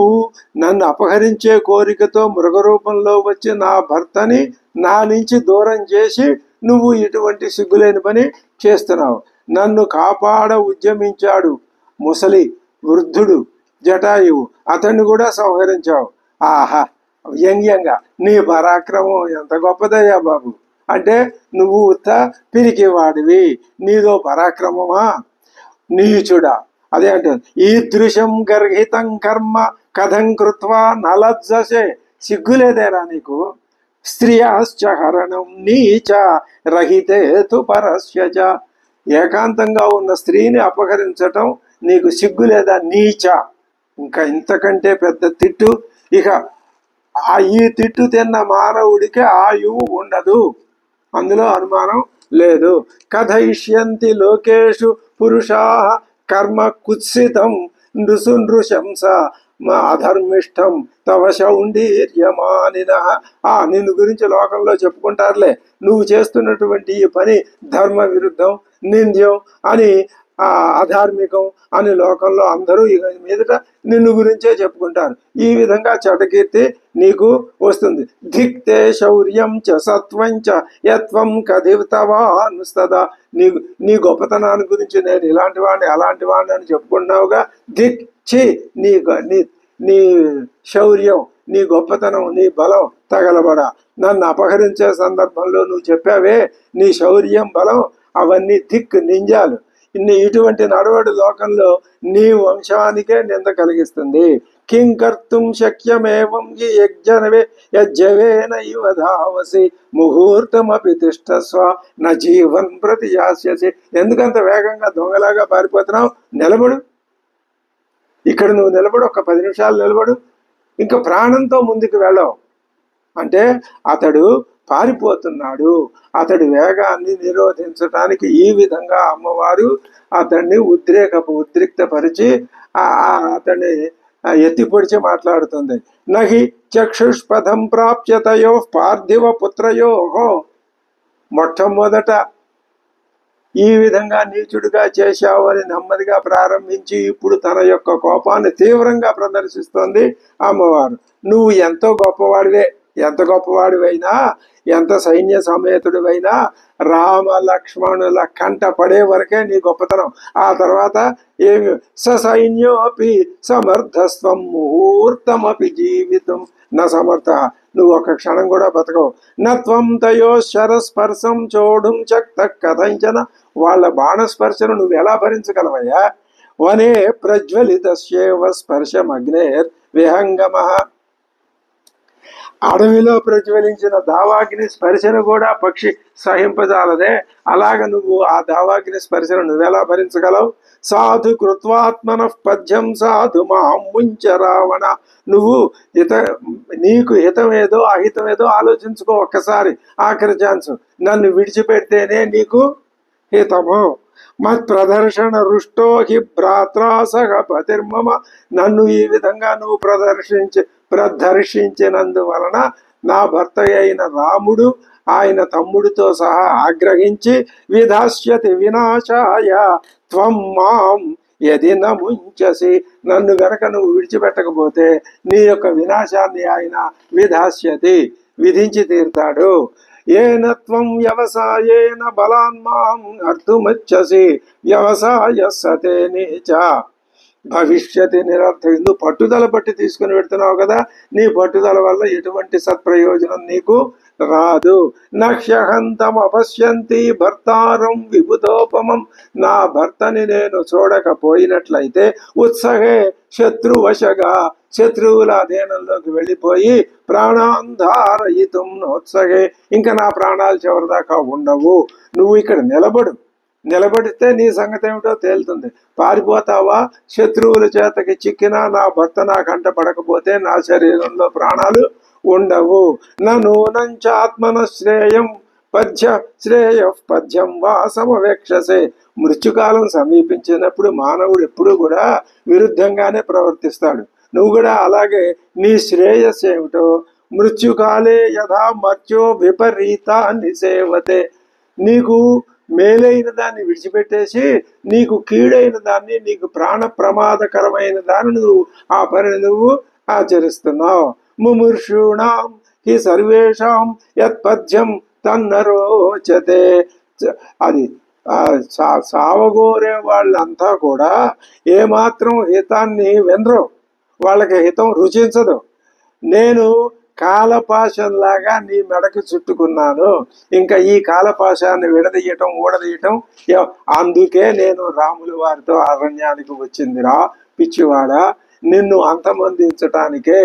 నన్ను అపహరించే కోరికతో మృగరూపంలో వచ్చి నా భర్తని నా నుంచి దూరం చేసి నువ్వు ఇటువంటి సిగ్గులేని పని చేస్తున్నావు. నన్ను కాపాడ ఉద్యమించాడు ముసలి వృద్ధుడు జటాయువు, అతన్ని కూడా సంహరించావు. ఆహా, వ్యంగ్యంగా నీ పరాక్రమం ఎంత గొప్పదయ్యా బాబు. అంటే నువ్వు ఉత్త పిరికివాడివి, నీదో పరాక్రమమా నీచుడా. అదే అంటుంది, ఈదృశం గర్హితం కర్మ కథం కృత్వా నలజ్జసే. సిగ్గులేదేరా నీకు? స్త్రియాశ్చ హరణం నీచ రహితే తు పరస్యచ. ఏకాంతంగా ఉన్న స్త్రీని అపహరించటం నీకు సిగ్గు లేదా నీచ? ఇంకా ఇంతకంటే పెద్ద తిట్టు ఇక ఈ తిట్టు తిన్న మానవుడికి ఆయువు ఉండదు, అందులో అనుమానం లేదు. కథయిష్యంతి లోకేషు పురుషా కర్మ కుత్సితం నృసు నృశంస అధర్మిష్టం తవ శౌండీర్యమానిన. నిన్ను గురించి లోకంలో చెప్పుకుంటారులే, నువ్వు చేస్తున్నటువంటి ఈ పని ధర్మ విరుద్ధం, నింద్యం అని, అధార్మికం అని లోకంలో అందరూ ఇక మీదట నిన్ను గురించే చెప్పుకుంటారు. ఈ విధంగా చెడ్డకీర్తి నీకు వస్తుంది. ధిక్తే శౌర్యం చ సత్వం చ యత్వం కదితవానుస్తదా. నీ గొప్పతనాన్ని గురించి నేను ఇలాంటి వాడిని అలాంటి వాడిని అని చెప్పుకుంటున్నావుగా, ధిక్ ఛీ, నీ నీ శౌర్యం, నీ గొప్పతనం, నీ బలం తగలబడా. నన్ను అపహరించే సందర్భంలో నువ్వు చెప్పావే నీ శౌర్యం బలం, అవన్నీ ధిక్ నింజాలు. ఇటువంటి నడవడి లోకంలో నీ వంశానికే నింద కలిగిస్తుంది. కిం కర్తుం శక్యమేవం యజ్జనవే యజ్జవేన ఇవ ధావసి ముహూర్తమపి తిష్టస్వ న జీవన్ ప్రతి యాస్యసి. ఎందుకంత వేగంగా దొంగలాగా పారిపోతున్నావు? నిలబడు, ఇక్కడ నువ్వు నిలబడు, ఒక 10 నిమిషాలు నిలబడు, ఇంకా ప్రాణంతో ముందుకు వెళ్ళవు. అంటే అతడు పారిపోతున్నాడు. అతడి వేగాన్ని నిరోధించడానికి ఈ విధంగా అమ్మవారు అతన్ని ఉద్రిక్తపరిచి అతన్ని ఎత్తిపొడిచి మాట్లాడుతుంది. నహి చక్షుష్పథం ప్రాప్యతయో పార్థివ పుత్రయో. మొట్టమొదట ఈ విధంగా నీచుడిగా చేశావు అని నెమ్మదిగా ప్రారంభించి ఇప్పుడు తన యొక్క కోపాన్ని తీవ్రంగా ప్రదర్శిస్తోంది అమ్మవారు. నువ్వు ఎంతో గొప్పవాడివే, ఎంత గొప్పవాడివైనా, ఎంత సైన్య సమేతుడివైనా రామ లక్ష్మణుల కంట పడే వరకే నీ గొప్పతనం. ఆ తర్వాత ఏమి సైన్యోపి సమర్థస్వం ముహూర్తమపి జీవితం నా సమర్థ. నువ్వు ఒక క్షణం కూడా బతకవు. నత్వం తయో శరస్పర్శం చోడుం చక్త కథంచన. వాళ్ళ బాణస్పర్శను నువ్వు ఎలా భరించగలవయ్యా? వనే ప్రజ్వలితస్యేవ స్పర్శమగ్నేర్ విహంగమ. అడవిలో ప్రజ్వలించిన దావాగ్ని స్పర్శను కూడా పక్షి సహింపజాలదే, అలాగ నువ్వు ఆ దావాగ్ని స్పర్శను నువ్వెలా భరించగలవు? సాధు కృత్వాత్మన పద్యం సాధు మాముంచ రావణ. నువ్వు నీకు హితమేదో అహితమేదో ఆలోచించుకో ఒక్కసారి, ఆఖరి ఛాన్స్. నన్ను విడిచిపెడితేనే నీకు హితము. మత్ ప్రదర్శన రుష్టో హి భ్రాత్రాసహ పతిర్మమ. నన్ను ఈ విధంగా నువ్వు ప్రదర్శించినందువలన నా భర్త అయిన రాముడు ఆయన తమ్ముడితో సహా ఆగ్రహించి విధాస్యతి వినాశాయ త్వం మాం యది న ముంచసి. నన్ను గనక నువ్వు విడిచిపెట్టకపోతే నీ యొక్క వినాశాన్ని ఆయన విధాస్యతి, విధించి తీరుతాడు. ఏనత్వం వ్యవసాయేన బలాన్మాం అర్థుమచ్చసి వ్యవసాయ సతే నీచ భవిష్యతి నిరర్థం. నువ్వు పట్టుదల పట్టి తీసుకుని పెడుతున్నావు కదా, నీ పట్టుదల వల్ల ఎటువంటి సత్ప్రయోజనం నీకు రాదు. నక్ష్యహంతం అపశ్యంతి భర్తారం విభుతోపమం. నా భర్తని నేను చూడకపోయినట్లయితే ఉత్సహే శత్రువశగా శత్రువుల అధీనంలోకి వెళ్ళిపోయి ప్రాణాంధారయితం నోత్సహే, ఇంకా నా ప్రాణాలు చివరిదాకా ఉండవు. నువ్వు ఇక్కడ నిలబడితే నీ సంగతి ఏమిటో తేలుతుంది. పారిపోతావా? శత్రువుల చేతకి చిక్కినా నా భర్త నా కంట పడకపోతే నా శరీరంలో ప్రాణాలు ఉండవు. నూనంచ ఆత్మన శ్రేయం శ్రేయ పద్యం వా సమవేక్షసే. మృత్యుకాలం సమీపించినప్పుడు మానవుడు ఎప్పుడు కూడా విరుద్ధంగానే ప్రవర్తిస్తాడు. నువ్వు కూడా అలాగే నీ శ్రేయస్సు ఏమిటో మృత్యుకాలే యథా మర్త్యో విపరీత నిసేవతే. నీకు మేలైన దాన్ని విడిచిపెట్టేసి నీకు కీడైన దాన్ని, నీకు ప్రాణ ప్రమాదకరమైన దాన్ని నువ్వు ఆ పనిని నువ్వు ఆచరిస్తున్నావు. ముముర్షూణాం హి సర్వేషాం యత్పద్యం తన్నరోచతే. అది సావగోరే వాళ్ళంతా కూడా ఏమాత్రం హితాన్ని వినరు, వాళ్ళకి హితం రుచించదు. నేను కాలపాశంలాగా నీ మెడకు చుట్టుకున్నాను, ఇంకా ఈ కాలపాశాన్ని ఊడదీయటం అందుకే నేను రాముల వారితో అరణ్యానికి వచ్చిందిరా పిచ్చివాడా, నిన్ను అంతమొందించటానికే.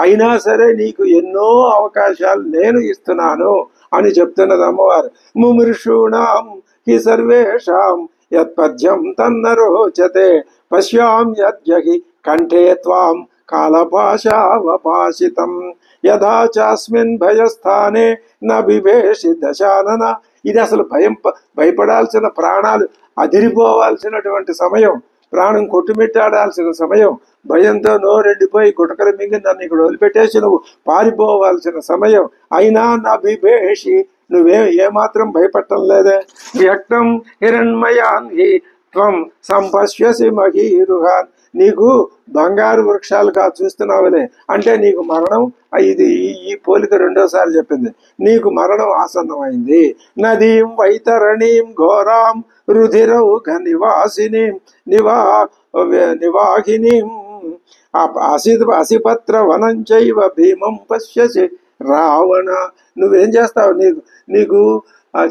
అయినా సరే నీకు ఎన్నో అవకాశాలు నేను ఇస్తున్నాను అని చెప్తున్నది అమ్మవారు. ముమృషూణాం హి సర్వేషాం యత్పద్యం తన్నరోచతే పశ్యాం యద్యహి కంఠే త్వాం కాలపాశావపాసితం యథా చాస్మిన్ భయస్థానే న బిభేషి దశానన. ఇది అసలు భయపడాల్సిన, ప్రాణాలు అదిరిపోవాల్సినటువంటి సమయం, ప్రాణం కొట్టుమిట్టాడాల్సిన సమయం. భయంతో నోరెండిపోయి గుటకలు మింగి నన్ను ఇక్కడ వదిలిపెట్టేసి నువ్వు పారిపోవాల్సిన సమయం. అయినా నా బిభేషి, ఏమాత్రం భయపడటం లేదే. వ్యక్తం హిరణ్మయాన్ హి త్వం సంపశ్యసి మహీరుహాన్. నీకు బంగారు వృక్షాలుగా చూస్తున్నావులే అంటే నీకు మరణం. ఇది ఈ పోలిక రెండోసారి చెప్పింది. నీకు మరణం ఆసన్నమైంది. నదీం వైతరణీం ఘోరాం రుధిరౌఘ నివాసినీం నివాహినీం అసిపత్ర వనంచైవ భీమం పశ్యసి రావణ. నువ్వేం చేస్తావు? నీకు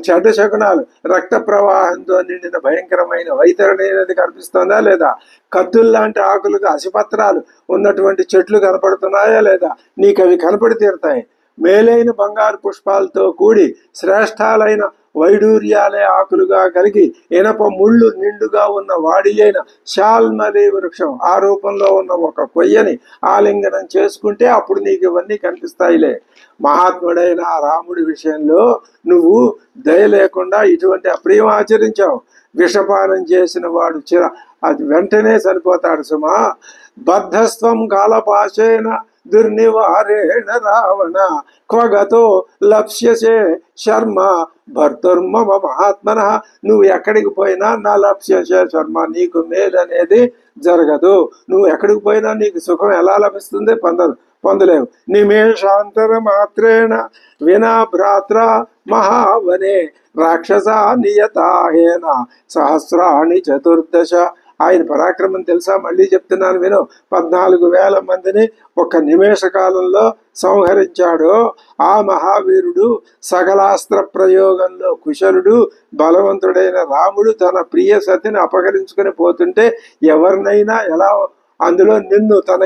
చెడ్డ శకునాలు, రక్త ప్రవాహంతో నిండిన భయంకరమైన వైతరణి అనేది కనిపిస్తుందా లేదా? కత్తుల్లాంటి ఆకులుగా అసిపత్రాలు ఉన్నటువంటి చెట్లు కనపడుతున్నాయా లేదా? నీకు అవి కనపడి తీరుతాయి. మేలైన బంగారు పుష్పాలతో కూడి శ్రేష్టాలైన వైడూర్యాలే ఆకులుగా కలిగి ఇనప ముళ్ళు నిండుగా ఉన్న వాడి అయిన శాల్మలి వృక్షం ఆ రూపంలో ఉన్న ఒక కొయ్యని ఆలింగనం చేసుకుంటే అప్పుడు నీకు ఇవన్నీ కనిపిస్తాయిలే. మహాత్ముడైన రాముడి విషయంలో నువ్వు దయ లేకుండా ఇటువంటి అప్రియం ఆచరించావు. విషపానం చేసిన వాడు అది వెంటనే చనిపోతాడు సుమా. బద్ధస్వం కాలపాశేన దుర్నివారేణ రావణ క్వగతో లప్స్యసే శర్మ భర్తుర్మమ మహాత్మన. నువ్వు ఎక్కడికి పోయినా నా లప్స్యసే శర్మ, నీకు మేలనేది జరగదు. నువ్వు ఎక్కడికి పోయినా నీకు సుఖం ఎలా లభిస్తుంది? పొందలేవు. నిమేషాంతర మాత్రేణ వినా భ్రాత్ర మహావనే రాక్షస నియతాహేన సహస్రాణి చతుర్దశ. ఆయన పరాక్రమం తెలుసా? మళ్ళీ చెప్తున్నాను విను. 14,000 మందిని ఒక నిమేష కాలంలో సంహరించాడు. ఆ మహావీరుడు సకలాస్త్ర ప్రయోగంలో కుశలుడు, బలవంతుడైన రాముడు తన ప్రియ సతిని అపహరించుకుని పోతుంటే ఎవరినైనా ఎలా, అందులో నిన్ను తన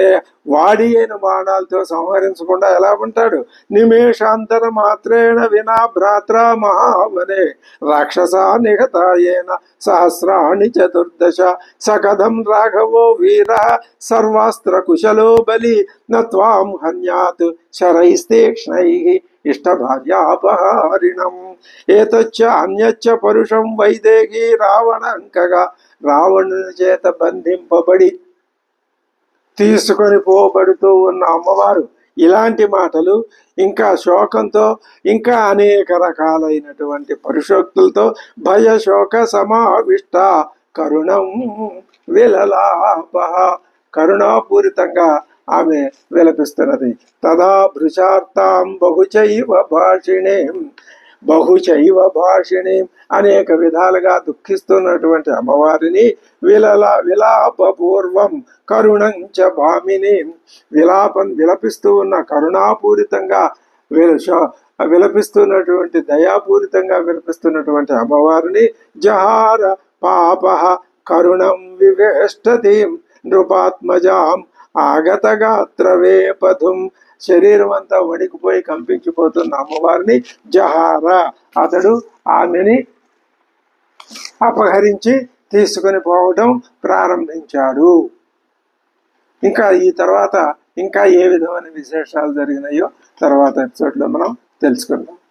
వాడి అయిన బాణాలతో సంహరించకుండా ఎలా ఉంటాడు? నిమేషాంతర మాత్రేణ వినా భ్రాత్ర మహావనే రాక్షస నిహతాయేన సహస్రాణి చతుర్దశ సకథం రాఘవో వీర సర్వాస్త్ర కుశలో బలి నత్వాం హన్యాత్ శరైస్తేక్ష్ణైః ఇష్టభార్యాపహారిణం. ఏతచ్చ అన్యచ్చ పరుషం వైదేహి రావణంకగా. రావణుని చేత బంధింపబడి తీసుకొని పోబడుతూ ఉన్న అమ్మవారు ఇలాంటి మాటలు, ఇంకా శోకంతో, ఇంకా అనేక రకాలైనటువంటి పరుషోక్తులతో భయ శోక సమావిష్ట కరుణం విలలాప, కరుణాపూరితంగా ఆమె విలపిస్తున్నది. తదా భృశార్తాం బహుచైవ భాషిణి అనేక విధాలుగా దుఃఖిస్తున్నటువంటి అమ్మవారిని విలాపపూర్వం కరుణంచ భామిని విలపిస్తూ ఉన్న కరుణాపూరితంగా విలపిస్తున్నటువంటి దయాపూరితంగా విలపిస్తున్నటువంటి అమ్మవారిని జహార పాప కరుణం వివేష్టతీం నృపాత్మజాం ఆగతగాత్రవేపథుం శరీరం అంతా వణికిపోయి కంపించిపోతున్న అమ్మవారిని జహార అతడు ఆమెని అపహరించి తీసుకుని పోవడం ప్రారంభించాడు. ఇంకా ఈ తర్వాత ఇంకా ఏ విధమైన విశేషాలు జరిగినాయో తర్వాత ఎపిసోడ్లో మనం తెలుసుకుందాం.